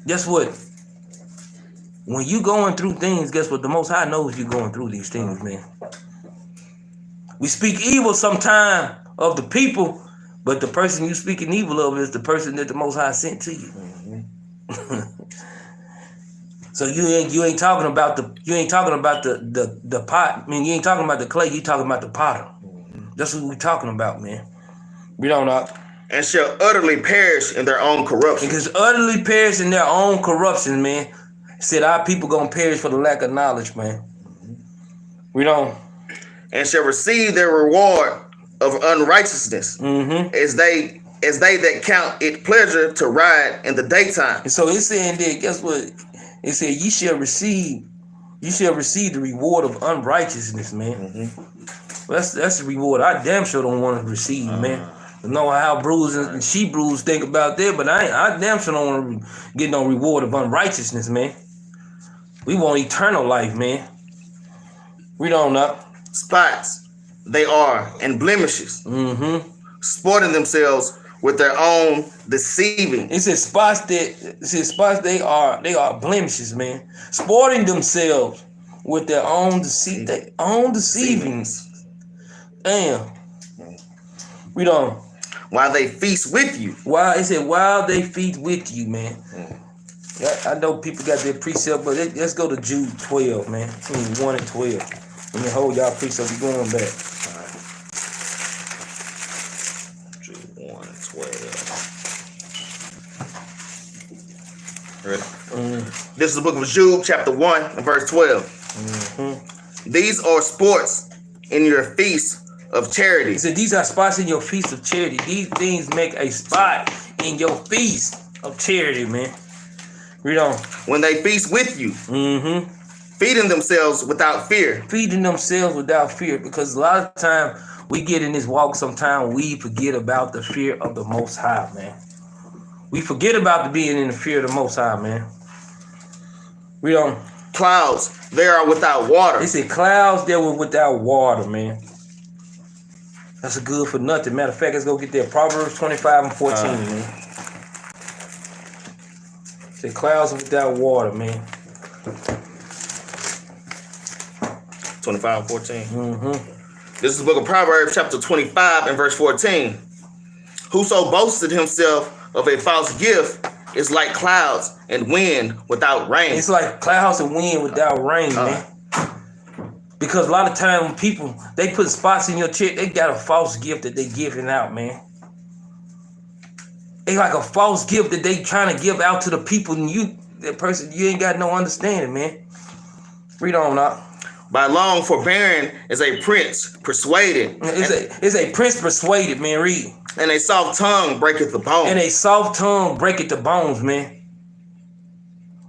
Guess what? When you going through things, guess what? The Most High knows you're going through these things, man. We speak evil sometime of the people, but the person you speaking evil of is the person that the Most High sent to you. So you ain't talking about the pot. I mean, you ain't talking about the clay. You talking about the potter. That's what we talking about, man. We don't know. And shall utterly perish in their own corruption. Because utterly perish in their own corruption, man. Said our people gonna perish for the lack of knowledge, man. We don't. And shall receive their reward of unrighteousness, as they that count it pleasure to ride in the daytime. And so it's saying that, guess what? It said you shall receive the reward of unrighteousness, man. Well, that's the reward I damn sure don't want to receive, man. I know how Bruce and She Bruce think about that, but I damn sure don't want to get no reward of unrighteousness, man. We want eternal life, man. We don't know. Spots they are, and blemishes, sporting themselves with their own deceiving. It says spots they are blemishes, man. Sporting themselves with their own deceit, their own deceivings. Damn. We don't. While they feast with you. It said while they feast with you, man. I know people got their precept, but let's go to Jude 12, man. 1 and 12. Let me hold y'all precept. We going back. This is the book of Jude, chapter 1, and verse 12. These are sports in your feast of charity. He said, these are spots in your feast of charity. These things make a spot in your feast of charity, man. Read on. When they feast with you, feeding themselves without fear. Feeding themselves without fear. Because a lot of time we get in this walk, sometimes we forget about the fear of the Most High, man. We forget about the being in the fear of the Most High, man. Read on. Clouds, they are without water. They said clouds, they were without water, man. That's a good for nothing. Matter of fact, let's go get there. Proverbs 25 and 14, man. Say clouds without water, man. 25 and 14. This is the book of Proverbs, chapter 25 and verse 14. Whoso boasted himself of a false gift is like clouds and wind without rain. It's like clouds and wind without rain, man. Because a lot of time when people, they put spots in your check, they got a false gift that they giving out, man. It's like a false gift that they trying to give out to the people, and you, that person, you ain't got no understanding, man. Read on now. By long forbearing is a prince persuaded. It's a prince persuaded, man. Read. And a soft tongue breaketh the bones. And a soft tongue breaketh the bones, man.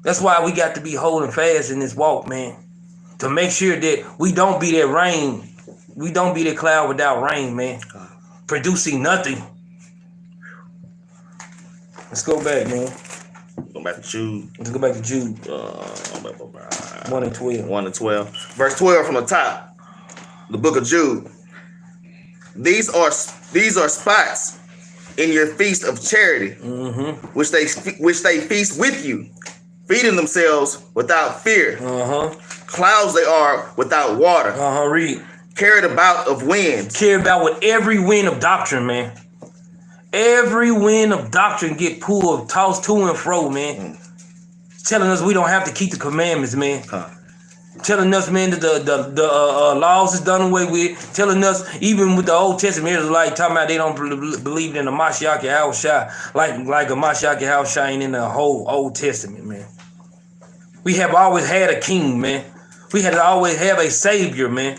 That's why we got to be holding fast in this walk, man. To make sure that we don't be that rain. We don't be that cloud without rain, man. Producing nothing. Let's go back, man. Go back to Jude. Let's go back to Jude. 1 and 12. 1 and 12. Verse 12 from the top. The book of Jude. These are spots in your feast of charity, which they feast with you, feeding themselves without fear. Clouds they are without water. Read. Carried about of winds. Carried about with every wind of doctrine, man. Every wind of doctrine get pulled, tossed to and fro, man. Telling us we don't have to keep the commandments, man. Telling us, man, that the laws is done away with. Telling us, even with the Old Testament, it's like talking about they don't believe in the Mashiach Yahushua, like a Mashiach Yahushua ain't in the whole Old Testament, man. We have always had a king, man. We had to always have a savior, man.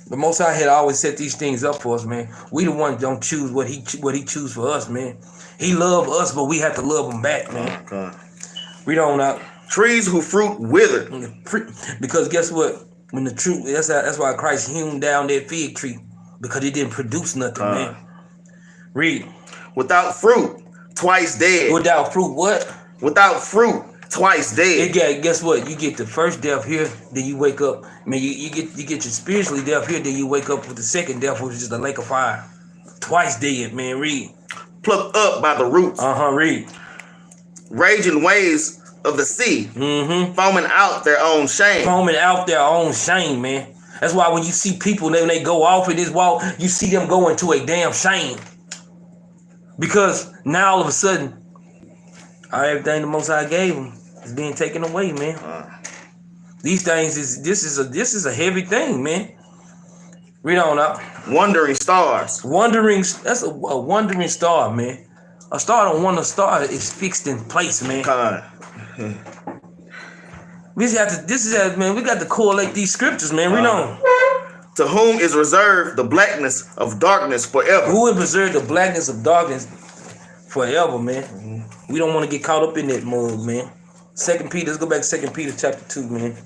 The Most High had always set these things up for us, man. We the ones don't choose what he choose for us, man. He love us, but we have to love him back, man. We don't out. Trees whose fruit wither. Because guess what? When the truth, that's why Christ hewn down that fig tree, because it didn't produce nothing, man. Read. Without fruit, twice dead. Without fruit, what? Without fruit, twice dead. Guess what? You get the first death here, then you wake up. I mean, you get your spiritually death here, then you wake up with the second death, which is the lake of fire. Twice dead, man. Read. Plucked up by the roots. Read. Raging waves of the sea, foaming out their own shame. Foaming out their own shame, man. That's why when you see people, when they go off in this walk, you see them go into a damn shame. Because now all of a sudden, everything the Most High gave them is being taken away, man. These things this is a heavy thing, man. Read on up. Wandering stars. That's a wandering star, man. A star don't want a star is fixed in place, man. We got to correlate these scriptures, man. We know. To whom is reserved the blackness of darkness forever. Who will preserve the blackness of darkness forever, man? We don't want to get caught up in that mode, man. 2 Peter, let's go back to 2 Peter chapter 2, man.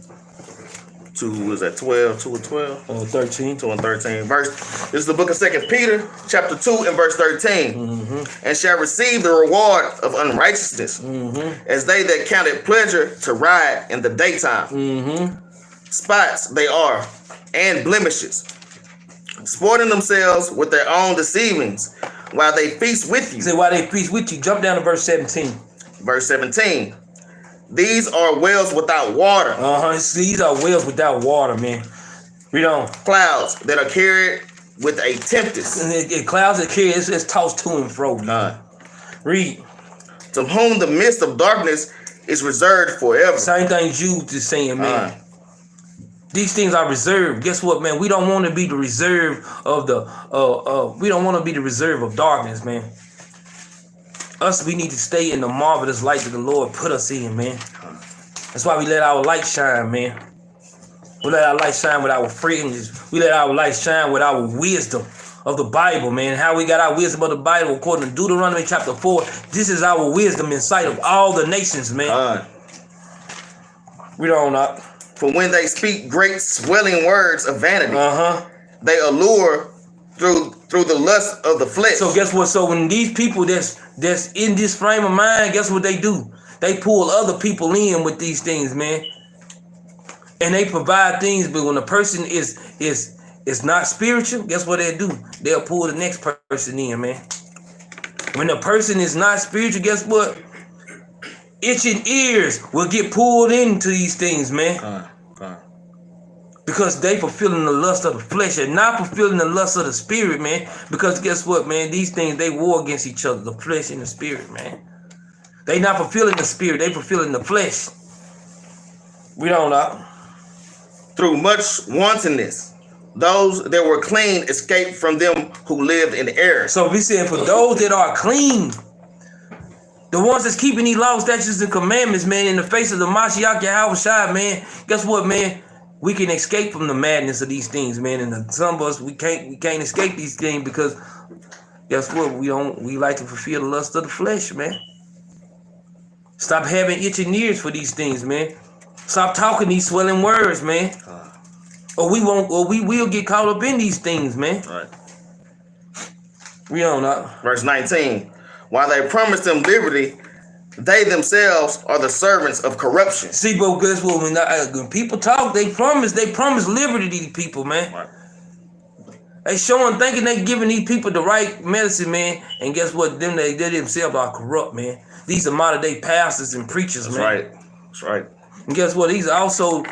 2 is at 12, 2 and 12. 13. 2 and 13. This is the book of 2 Peter, chapter 2 and verse 13. And shall receive the reward of unrighteousness, as they that count it pleasure to ride in the daytime. Spots they are, and blemishes, sporting themselves with their own deceivings, while they feast with you. Say, while they feast with you. Jump down to verse 17. Verse 17. These are wells without water. These are wells without water, man. Read on. Clouds that are carried with a tempest. Clouds that carry, it's tossed to and fro. Read. To whom the midst of darkness is reserved forever. Same thing Jude is saying, man. These things are reserved. Guess what, man? We don't want to be the reserve of we don't want to be the reserve of darkness, man. We need to stay in the marvelous light that the Lord put us in, man. That's why we let our light shine, man. We let our light shine with our friends. We let our light shine with our wisdom of the Bible, man. How we got our wisdom of the Bible according to Deuteronomy chapter 4. This is our wisdom in sight of all the nations, man. We don't know. For when they speak great swelling words of vanity, they allure through the lust of the flesh. So guess what? So when these people that's in this frame of mind, guess what they do? They pull other people in with these things, man. And they provide things, but when a person is not spiritual, guess what they do? They'll pull the next person in, man. When a person is not spiritual, guess what? Itching ears will get pulled into these things, man. Because they fulfilling the lust of the flesh and not fulfilling the lust of the spirit, man. Because guess what, man? These things, they war against each other, the flesh and the spirit, man. They not fulfilling the spirit, they fulfilling the flesh. We don't know. Through much wantonness, those that were clean escaped from them who lived in error. So we saying for those that are clean, the ones that's keeping these laws, statutes, and commandments, man, in the face of the Mashiach Yahushua, man, guess what, man? We can escape from the madness of these things, man. And some of us, we can't escape these things because guess what? We like to fulfill the lust of the flesh, man. Stop having itching ears for these things, man. Stop talking these swelling words, man. Or we will get caught up in these things, man. Right. We don't know. Verse 19. While they promise them liberty, they themselves are the servants of corruption. See, but guess what? When people talk, they promise liberty to these people, man. Right. They showing, thinking they giving these people the right medicine, man. And guess what? They themselves are corrupt, man. These are modern day pastors and preachers, That's man. right. That's right. And guess what? These also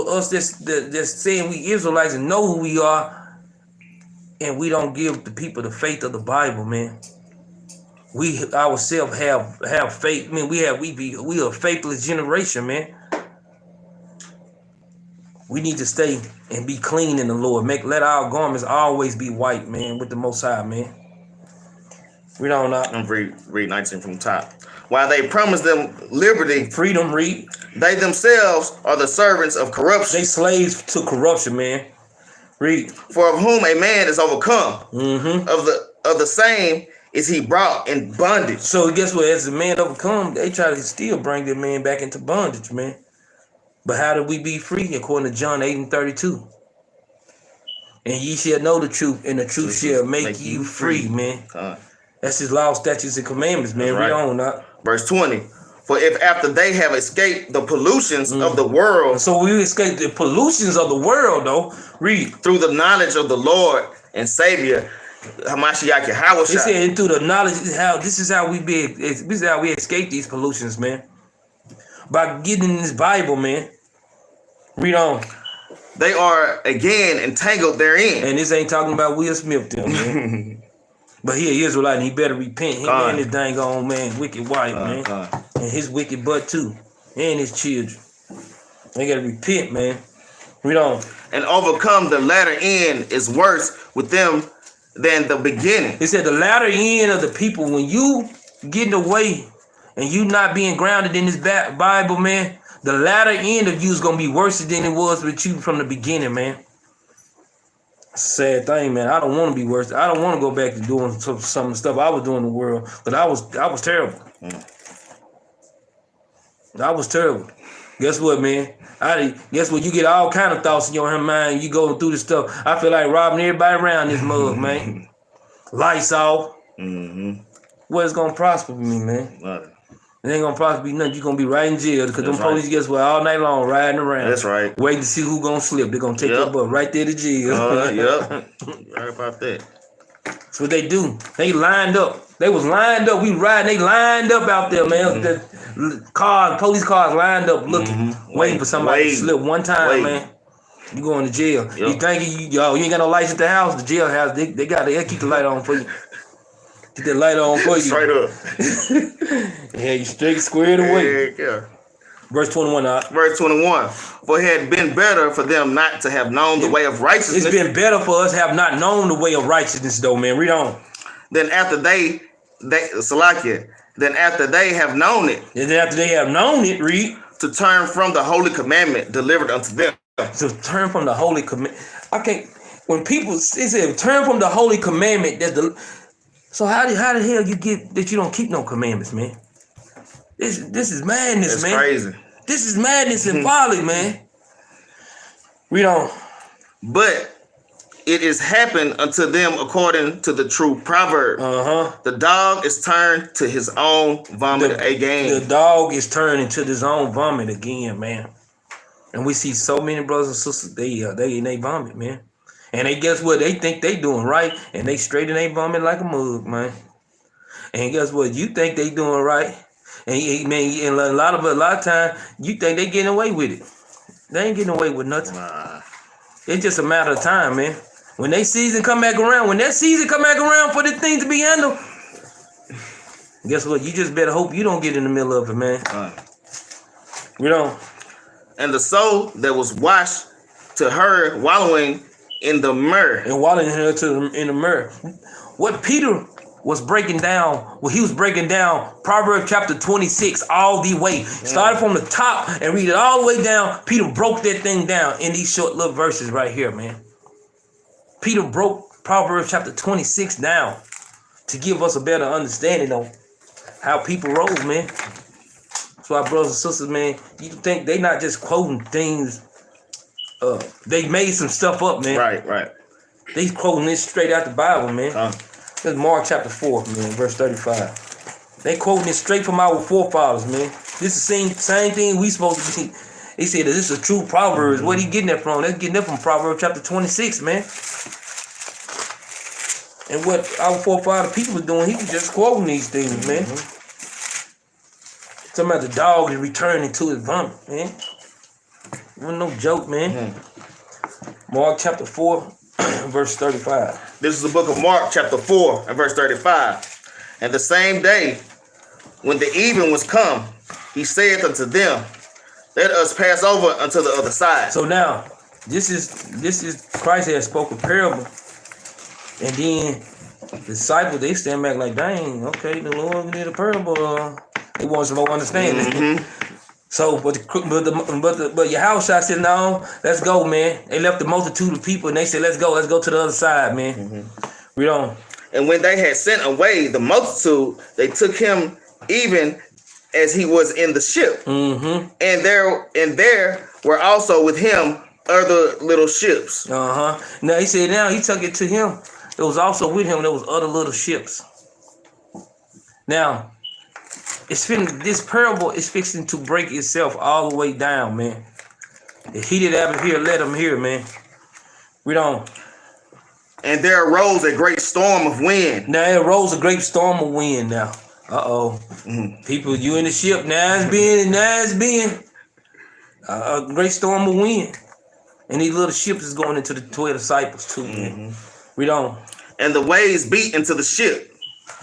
us that's saying we Israelites and know who we are, and we don't give the people the faith of the Bible, man. We ourselves have faith. I mean, we are a faithless generation, man. We need to stay and be clean in the Lord. Let our garments always be white, man, with the Most High, man. We don't know. I'm read 19 from the top. While they promise them liberty, freedom, read. They themselves are the servants of corruption. They slaves to corruption, man. Read. For of whom a man is overcome, of the same is he brought in bondage. So guess what? As the man overcome, they try to still bring the man back into bondage, man. But how do we be free? According to John 8:32. And ye shall know the truth, and the truth shall make you free, man. That's his law, statutes, and commandments, man. Right. We don't know. Verse 20. For if after they have escaped the pollutions of the world. So we escape the pollutions of the world, though. Read. Through the knowledge of the Lord and Savior, Hamashiach Yahushua. They said through the knowledge, this is how we escape these pollutions, man. By getting in this Bible, man. Read on. They are again entangled therein. And this ain't talking about Will Smith, them, man. But he an Israelite and he better repent. He and his dang on man, wicked wife, man. And his wicked butt too. And his children. They gotta repent, man. Read on. And overcome the latter end is worse with them than the beginning. It said the latter end of the people, when you getting away and you not being grounded in this Bible, man, the latter end of you is gonna be worse than it was with you from the beginning, man. Sad thing, man. I don't want to be worse. I don't want to go back to doing some of the stuff I was doing in the world, but I was terrible. I was terrible. Guess what, man? Guess what? You get all kind of thoughts in your mind. You going through this stuff. I feel like robbing everybody around this mug, man. Lights off. What is gonna prosper for me, man? It ain't gonna prosper be nothing. You gonna be right in jail because them police, guess what, all night long riding around. That's right. Waiting to see who gonna slip. They're gonna take your butt right there to jail. Yep. Right about that. That's what they do. They lined up. They was lined up. We riding. They lined up out there, man. The police cars lined up, looking, waiting for somebody to slip one time, man. You going to jail. You thinking you ain't got no lights at the house. The jailhouse, they keep the light on for you. Get that light on for you. Straight up. Yeah, you straight squared away. Yeah. Verse 21. Verse 21. For it had been better for them not to have known the way of righteousness. It's been better for us have not known the way of righteousness, though, man. Read on. Then after then after they have known it. And then after they have known it, read. to turn from the holy commandment delivered unto them. To turn from the holy commandment. I can't. When people it said turn from the holy commandment, so how the hell you get that you don't keep no commandments, man? This is madness, It's man. crazy. This is madness and folly, man. We don't. But it is happened unto them according to the true proverb. The dog is turned to his own vomit again. The dog is turned into his own vomit again, man. And we see so many brothers and sisters, they vomit, man. And they guess what? They think they doing right, and they straight in they vomit like a mug, man. And guess what? You think they doing right, and man, a lot of time you think they getting away with it. They ain't getting away with nothing. Nah. It's just a matter of time, man. When that season come back around for the thing to be handled, guess what? You just better hope you don't get in the middle of it, man. You know. And the soul that was washed to her wallowing in the myrrh. And wallowing her in the myrrh. What Peter was breaking down, he was breaking down Proverbs chapter 26 all the way. Started from the top and read it all the way down. Peter broke that thing down in these short little verses right here, man. Peter broke Proverbs chapter 26 down to give us a better understanding of how people roll, man. That's why, brothers and sisters, man, you think they not just quoting things. They made some stuff up, man. Right. They quoting this straight out the Bible, man. That's Mark chapter 4, man, verse 35. They quoting this straight from our forefathers, man. This is the same thing we supposed to be. They said that this is a true Proverbs. What he getting that from? That's getting that from Proverbs chapter 26, man. And what our forefather people were doing, he was just quoting these things, man. Talking about the dog is returning to his vomit, man. It wasn't no joke, man. Mark chapter 4, verse 35. This is the book of Mark chapter 4 and verse 35. And the same day, when the even was come, he saith unto them, let us pass over unto the other side. So now, this is Christ has spoken parable. And then the disciples, they stand back like, dang, okay, the Lord did a parable. They want some more understanding. So, but Yahushua said, no, let's go, man. They left the multitude of people and they said, let's go to the other side, man. We don't. And when they had sent away the multitude, they took him even as he was in the ship. And there were also with him other little ships. Now he said, now he took it to him. There was also with him, there was other little ships. Now, this parable is fixing to break itself all the way down, man. If he did ever hear, let him hear, man. We don't. And there arose a great storm of wind. Now it arose a great storm of wind now. People, you in the ship, now it's being a great storm of wind. And these little ships is going into the 12 disciples too, man. We don't. And the waves beat into the ship,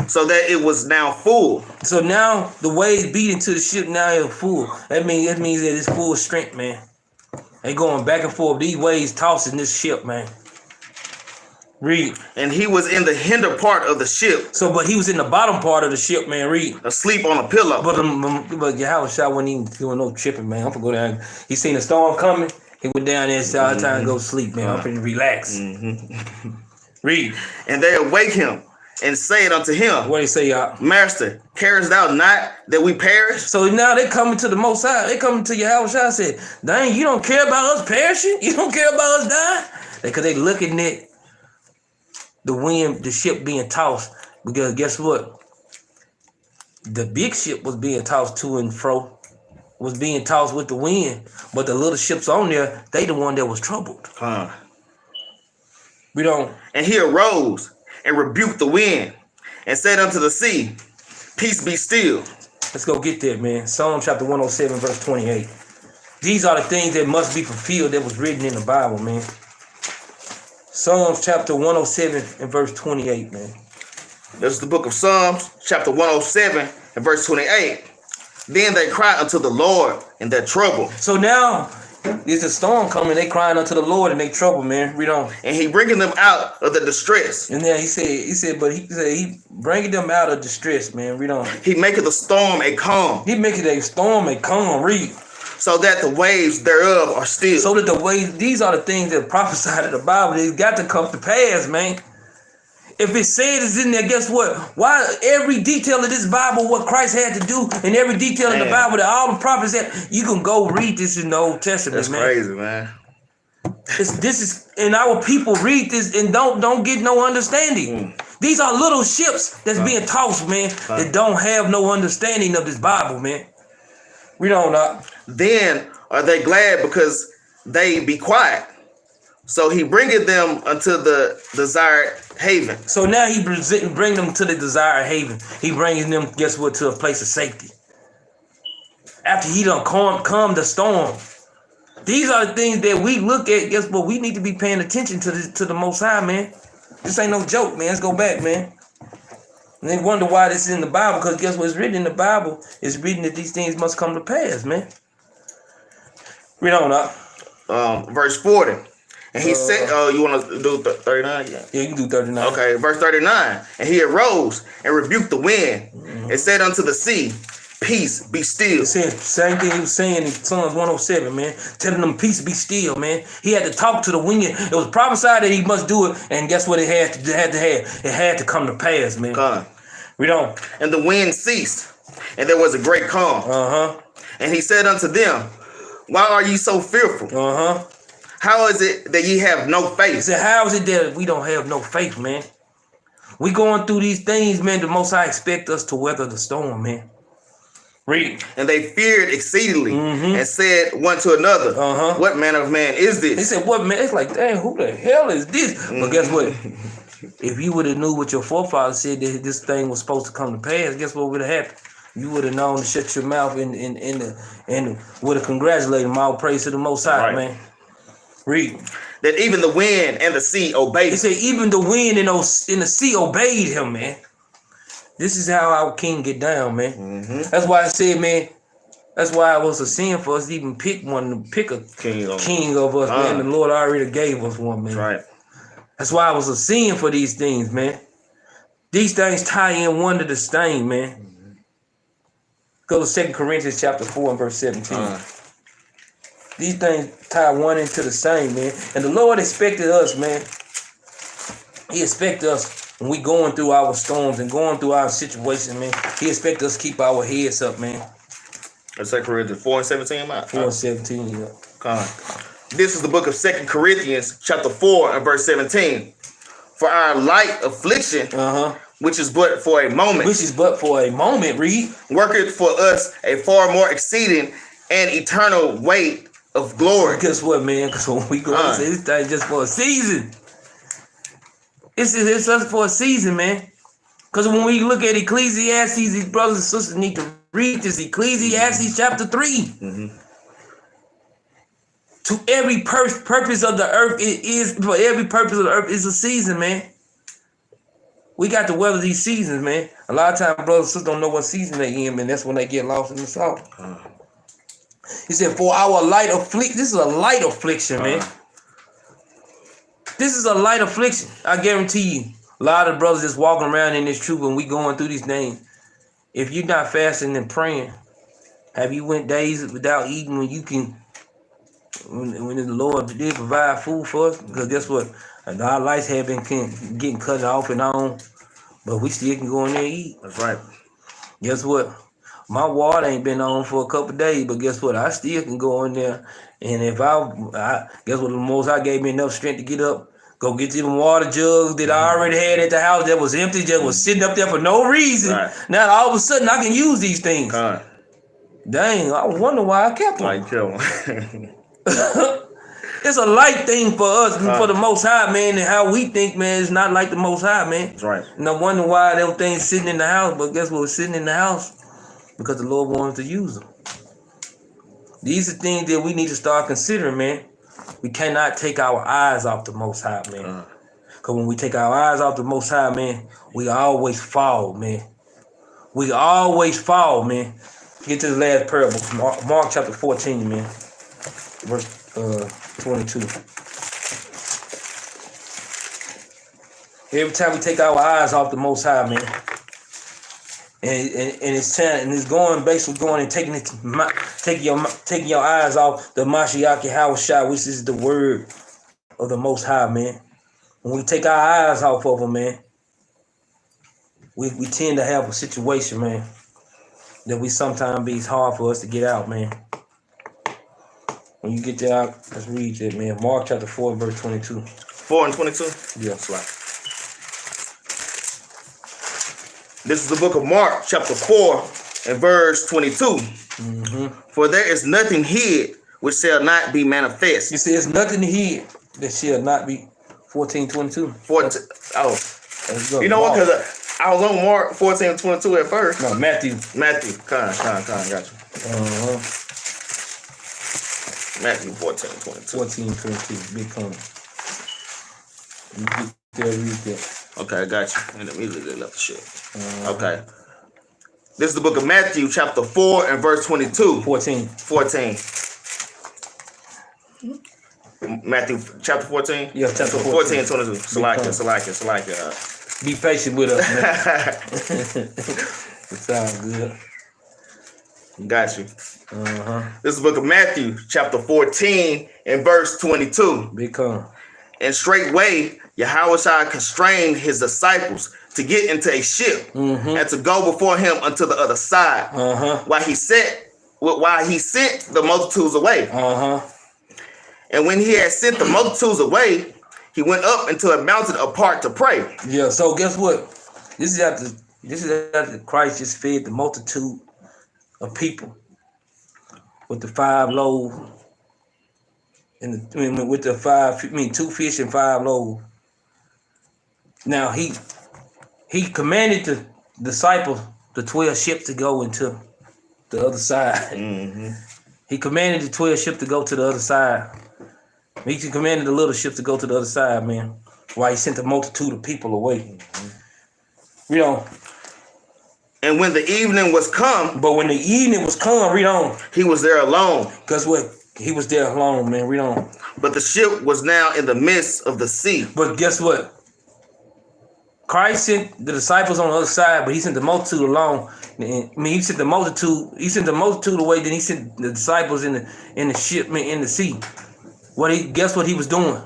so that it was now full. So now the waves beat into the ship, now it's full. That means that it's full of strength, man. They going back and forth. These waves tossing this ship, man. Read. And he was in the hinder part of the ship. So, but he was in the bottom part of the ship, man. Read. Asleep on a pillow. But Yahushua wasn't even doing no tripping, man. I'm gonna go down. He seen the storm coming. He went down there and said, all the time, go sleep, man. I'm finna relax. Read. And they awake him and said unto him, what they say, y'all? Master, carest thou not that we perish? So now they coming to the Most High. They coming to Yahushua and said, dang, you don't care about us perishing? You don't care about us dying? Because they looking at the wind, the ship being tossed. Because guess what? The big ship was being tossed to and fro, was being tossed with the wind. But the little ships on there, they the one that was troubled. We don't. And he arose and rebuked the wind and said unto the sea, peace be still. Let's go get that, man. Psalm chapter 107, verse 28. These are the things that must be fulfilled that was written in the Bible, man. Psalms chapter 107 and verse 28, man. This is the book of Psalms, chapter 107 and verse 28. Then they cried unto the Lord in their trouble. So now there's a storm coming. They crying unto the Lord in their trouble, man. Read on. And he bringing them out of the distress. And then he said, he bringing them out of distress, man. Read on. He maketh the storm a calm. He maketh a storm a calm. Read. so that the waves thereof are still. So that the waves, these are the things that prophesied in the Bible. They got to come to pass, man. If it said it's in there, guess what? Why every detail of this Bible, what Christ had to do, and every detail in the Bible that all the prophets had, you can go read this in the Old Testament, That's man. crazy, man. This is, and our people read this and don't get no understanding. These are little ships that's being tossed, man, that don't have no understanding of this Bible, man. We don't know. Then are they glad because they be quiet? So he bringeth them unto the desired haven. So now he bring them to the desired haven. He bringing them, guess what, to a place of safety. After he done calm the storm. These are the things that we look at. Guess what? We need to be paying attention to the Most High, man. This ain't no joke, man. Let's go back, man. And they wonder why this is in the Bible, because guess what's written in the Bible? It's written that these things must come to pass, man. Read on up. Verse 40. And he said, you want to do 39? Yeah, you can do 39. Okay, verse 39. And he arose and rebuked the wind and said unto the sea, peace, be still. It said same thing he was saying in Psalms 107, man. Telling them, peace, be still, man. He had to talk to the wind. It was prophesied that he must do it, and guess what it had to have? It had to come to pass, man. Read on. And the wind ceased, and there was a great calm. And he said unto them, why are ye so fearful? How is it that ye have no faith? He said, how is it that we don't have no faith, man? We going through these things, man. The Most High expect us to weather the storm, man. Read. And they feared exceedingly and said one to another, what manner of man is this? They said, what man? It's like, dang, who the hell is this? But guess what? If you would have knew what your forefathers said that this thing was supposed to come to pass, guess what would have happened? You would have known to shut your mouth and would have congratulated them. All praise to the Most High, man. Read. That even the wind and the sea obeyed him. He said, even the wind and the sea obeyed him, man. This is how our king get down, man. That's why I said, man, that's why it was a sin for us to even pick a king of us, man. The Lord already gave us one, man. Right. That's why it was a sin for these things, man. These things tie in one to the stain, man. Go to 2 Corinthians chapter 4 and verse 17. These things tie one into the same, man. And the Lord expected us, man. He expected us when we going through our storms and going through our situation, man. He expects us to keep our heads up, man. That's 2 Corinthians 4 and 17, man. 4 and 17, yeah. This is the book of 2 Corinthians chapter 4 and verse 17. For our light affliction, which is but for a moment. Which is but for a moment, read. Worketh for us a far more exceeding and eternal weight of glory. Guess what, man? Because when we go, this thing just for a season. It's just for a season, man. Because when we look at Ecclesiastes, these brothers and sisters need to read this. Ecclesiastes chapter 3. To every purpose of the earth, for every purpose of the earth is a season, man. We got to weather these seasons, man. A lot of times, brothers and sisters don't know what season they in, man. That's when they get lost in the sauce. He said, for our light affliction. This is a light affliction, man. This is a light affliction. I guarantee you. A lot of brothers just walking around in this truth when we going through these things. If you're not fasting and praying, have you went days without eating when you can, when the Lord did provide food for us? Because guess what? Our lights have been getting cut off and on, but we still can go in there and eat. That's right. Guess what? My water ain't been on for a couple of days, but guess what? I still can go in there. And if I guess what, the Most High gave me enough strength to get up, go get them water jugs that I already had at the house that was empty, just was sitting up there for no reason. Right. Now all of a sudden I can use these things. Dang, I wonder why I kept them. It's a light thing for us and for the Most High, man, and how we think, man, it's not like the Most High, man. That's right. And I wonder why them things sitting in the house, but guess what? It's sitting in the house because the Lord wanted to use them. These are things that we need to start considering, man. We cannot take our eyes off the Most High, man. Because when we take our eyes off the Most High, man, we always fall, man. We always fall, man. Get to the last parable, Mark chapter 14, man. Verse 22. Every time we take our eyes off the Most High, man, and it's time, and it's going basically going and taking your eyes off the Mashiach Yahushua, which is the word of the Most High, man. When we take our eyes off of them, man, we tend to have a situation, man, that we sometimes be hard for us to get out, man. When you get there, let's read that, man. Mark chapter 4, verse 22. 4 and 22? Yeah. That's right. This is the book of Mark, chapter 4, and verse 22. Mm-hmm. For there is nothing hid which shall not be manifest. You see, there's nothing hid that shall not be. 14:22. 14. Oh. Let's go. You know what? Because I was on Mark 14:22 at first. No, Matthew. Come on, got you. Uh-huh. Matthew 14:22. 14:22. Big comment. Read that. Okay, I got you. And immediately left the shit. Okay. This is the book of Matthew, chapter 4 and verse 22. 14. Matthew chapter 14? Yeah, chapter 14 and 22. Salakia. Be patient with us, man. It sounds good. Got you. Uh-huh. This is the book of Matthew, chapter 14 and verse 22. Big comment. And straightway Yahushua constrained his disciples to get into a ship and to go before him unto the other side, while he sent the multitudes away. And when he had sent the multitudes away, he went up into a mountain apart to pray. Yeah. So guess what? This is after Christ just fed the multitude of people with the 5 loaves and with the 2 fish and 5 loaves. Now he commanded the disciples, the 12 ships, to go into the other side. He commanded the 12 ships to go to the other side. He commanded the little ships to go to the other side, man. While he sent a multitude of people away. Read on. And when the evening was come, read on. He was there alone. Guess what? He was there alone, man. Read on. But the ship was now in the midst of the sea. But guess what? Christ sent the disciples on the other side, but he sent the multitude along. He sent the multitude away. Then he sent the disciples in the ship, in the sea. Guess what he was doing?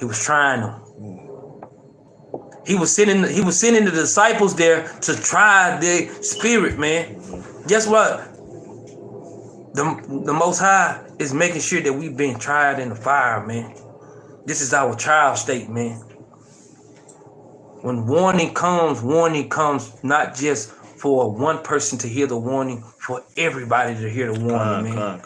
He was trying them. He was sending the disciples there to try their spirit, man. Guess what? The Most High is making sure that we've been tried in the fire, man. This is our trial state, man. When warning comes not just for one person to hear the warning, for everybody to hear the warning, man.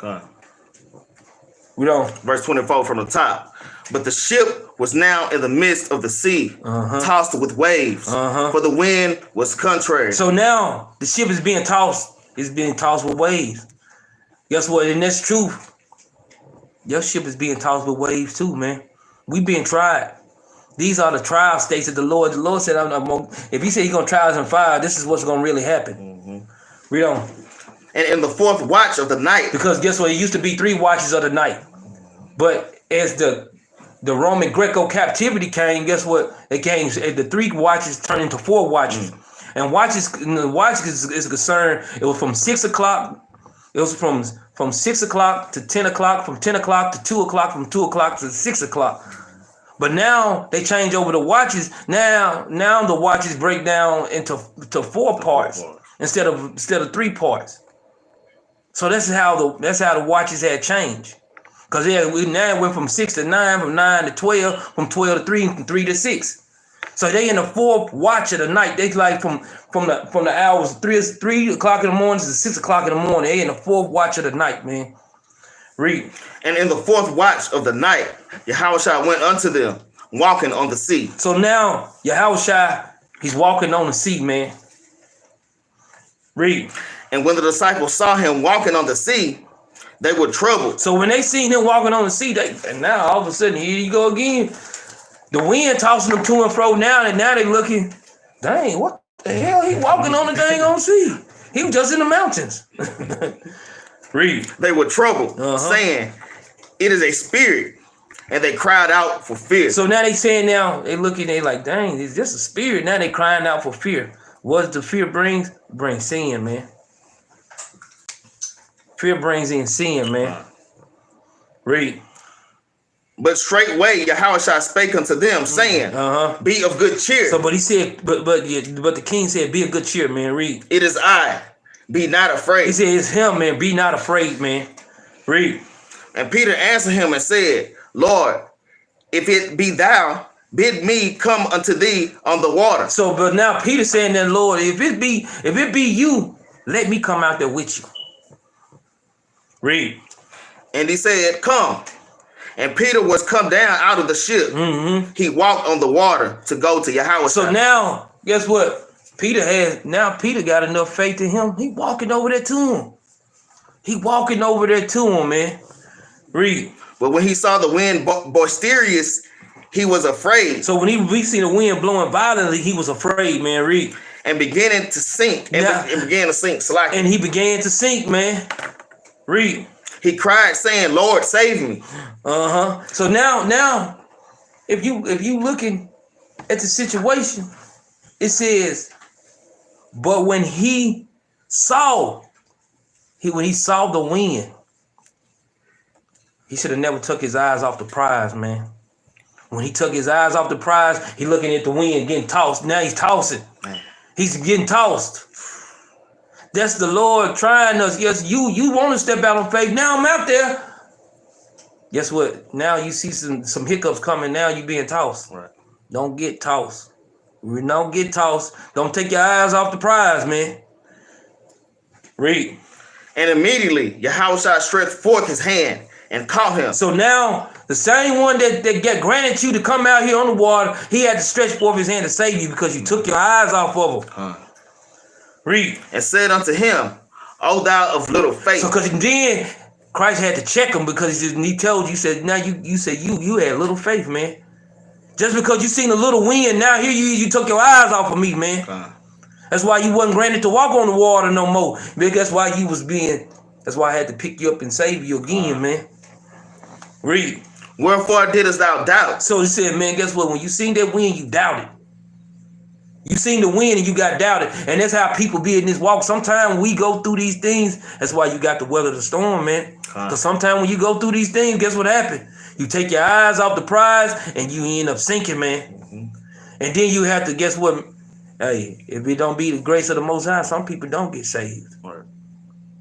We don't. Verse 24 from the top. But the ship was now in the midst of the sea, tossed with waves, for the wind was contrary. So now the ship is being tossed. It's being tossed with waves. Guess what? And that's true. Your ship is being tossed with waves too, man. We being tried. These are the trial states of the Lord. The Lord said, if he said he's going to try us in fire, this is what's going to really happen. Read on. And in the 4th watch of the night. Because guess what? It used to be 3 watches of the night. But as the Roman Greco captivity came, guess what? It came. The 3 watches turned into 4 watches. And the watches is concerned, it was from 6 o'clock. It was from 6 o'clock to 10 o'clock, from 10 o'clock to 2 o'clock, from 2 o'clock to 6 o'clock. But now they change over the watches. Now the watches break down into 4 parts instead of 3 parts. So that's how the watches had changed. Because we now went from 6 to 9, from 9 to 12, from 12 to 3, from 3 to 6. So they in the 4th watch of the night. They like from the hours 3 o'clock in the morning to 6 o'clock in the morning. They in the 4th watch of the night, man. Read. And in the 4th watch of the night, Yahushua went unto them, walking on the sea. So now Yahushua, he's walking on the sea, man. Read. And when the disciples saw him walking on the sea, they were troubled. So when they seen him walking on the sea, and now all of a sudden, here you go again. The wind tossing them to and fro now, and now they looking, dang, what the hell? He walking on the dang on sea. He was just in the mountains. Read. They were troubled, saying, it is a spirit. And they cried out for fear. So now they saying they looking, they like, dang, it's just a spirit. Now they crying out for fear. What the fear brings? Brings sin, man. Fear brings in sin, man. Read. But straightway Yahushua spake unto them, saying, Be of good cheer. So, but he said, but the king said, be of good cheer, man. Read. It is I. Be not afraid. He said, it's him, man. Be not afraid, man. Read. And Peter answered him and said, Lord, if it be thou, bid me come unto thee on the water. So, but now Peter saying that, Lord, if it be you, let me come out there with you. Read. And he said, Come. And Peter was come down out of the ship. He walked on the water to go to Yahweh. So now, guess what? Peter got enough faith in him. He walking over there to him. He walking over there to him, man. Read. But when he saw the wind boisterous, he was afraid. So when we seen the wind blowing violently, he was afraid, man. Read. And beginning to sink. And began to sink. And he began to sink, man. Read. He cried, saying, Lord, save me. So now, if you looking at the situation, it says, but when he saw the wind, he should have never took his eyes off the prize, man. When he took his eyes off the prize, he looking at the wind getting tossed. Now he's tossing. He's getting tossed. That's the Lord trying us. Yes, you want to step out on faith. Now I'm out there. Guess what? Now you see some hiccups coming. Now you being tossed. Right. Don't get tossed. Don't get tossed. Don't take your eyes off the prize, man. Read. And immediately Yahushua stretched forth his hand and caught him. So now the same one that got granted you to come out here on the water, he had to stretch forth his hand to save you because you took your eyes off of him. Read. And said unto him, O thou of little faith. So because then Christ had to check him because he told you, said, now you said you had little faith, man. Just because you seen a little wind, now here you took your eyes off of me, man. That's why you wasn't granted to walk on the water no more. That's why that's why I had to pick you up and save you again, man. Read. Wherefore didst thou doubt? So he said, man, guess what? When you seen that wind, you doubted. You seen the wind and you got doubted. And that's how people be in this walk. Sometimes we go through these things. That's why you got to weather the storm, man. Because sometimes when you go through these things, guess what happened? You take your eyes off the prize and you end up sinking, man. And then you have to, guess what? Hey, if it don't be the grace of the Most High, some people don't get saved. Right.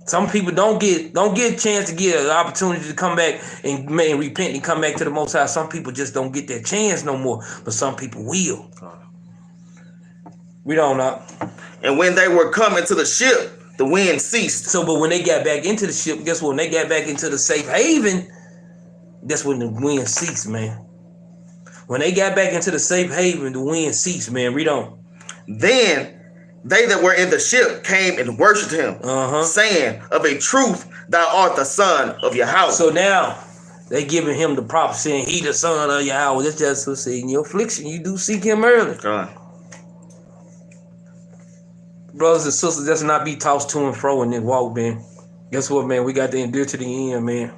Some people don't get a chance to get an opportunity to come back and repent and come back to the Most High. Some people just don't get that chance no more. But some people will. We don't know. And when they were coming to the ship, the wind ceased. So, but when they got back into the ship, guess what? When they got back into the safe haven, that's when the wind ceased, man. When they got back into the safe haven, the wind ceased, man. Read on. Then they that were in the ship came and worshipped him, saying, Of a truth, thou art the son of Yahweh. So now they giving him the props, saying he the son of Yahweh. That's just to say, in your affliction, you do seek him early. Brothers and sisters, let's not be tossed to and fro in this walk, man. Guess what, man? We got to endure to the end, man.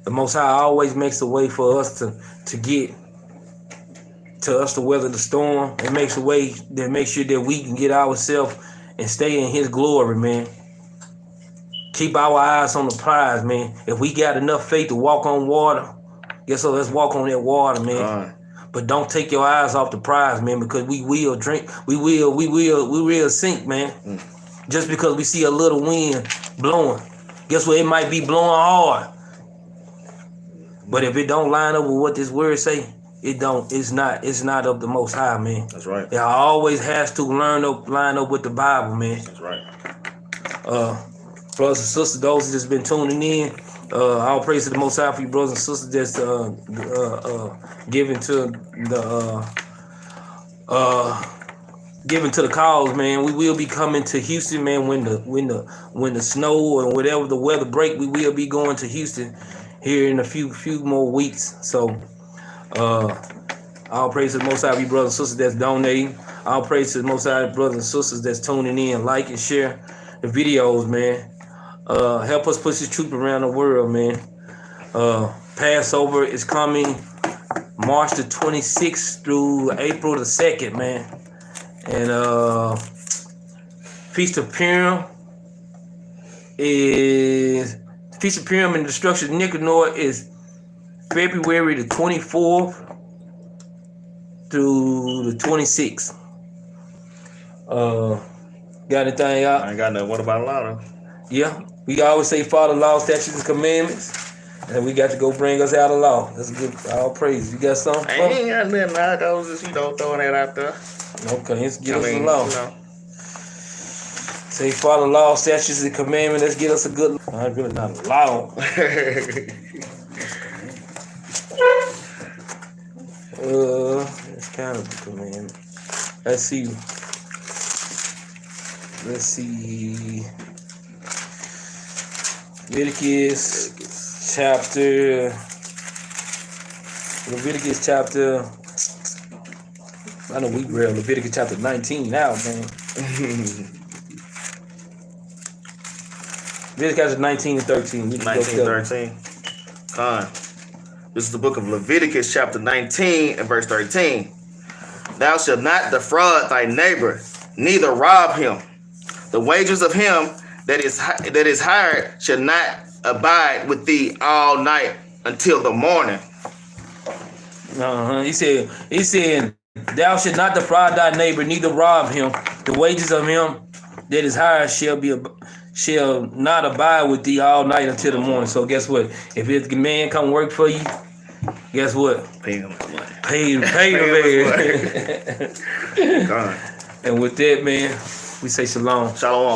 The Most High always makes a way for us to get to us to weather the storm. It makes a way that makes sure that we can get ourselves and stay in his glory, man. Keep our eyes on the prize, man. If we got enough faith to walk on water, guess what? Let's walk on that water, man. But don't take your eyes off the prize, man, because we will drink. We will sink, man. Just because we see a little wind blowing. Guess what? It might be blowing hard. But if it don't line up with what this word say, it's not of the Most High, man. That's right. It always has to line up with the Bible, man. That's right. Brothers and sisters, those that's been tuning in, all praise to the Most High for you brothers and sisters that's giving to the cause, man. We will be coming to Houston, man, when the snow or whatever the weather break. We will be going to Houston here in a few more weeks. So all praise to the Most High for you brothers and sisters that's donating. All praise to the Most High brothers and sisters that's tuning in, like and share the videos, man. Help us push this truth around the world, man. Passover is coming March the 26th through April the 2nd, man. And Feast of Purim is Feast of Purim and Destruction of Nicanor is February the 24th through the 26th. Got anything out? I ain't got nothing. What about a lot of? Yeah, we always say follow law, statutes, and commandments, and we got to go bring us out of law. That's good. All praise. You got something? I ain't got nothing. I was just throwing that out there. Okay, let's get us a law. Say follow law, statutes, and commandments. Let's get us a good. I'm really not a law. It's kind of a commandment. Let's see. Leviticus chapter. I know we read Leviticus chapter 19 now, man. Leviticus chapter 19 and 13. 13. This is the book of Leviticus chapter 19 and verse 13. Thou shalt not defraud thy neighbor, neither rob him. The wages of him that is hired shall not abide with thee all night until the morning. He said, thou shalt not defraud thy neighbor, neither rob him. The wages of him that is hired shall not abide with thee all night until the morning. So guess what? If it's a man come work for you, guess what? Pay him money. Pay him, man. And with that, man, we say shalom. Shalom.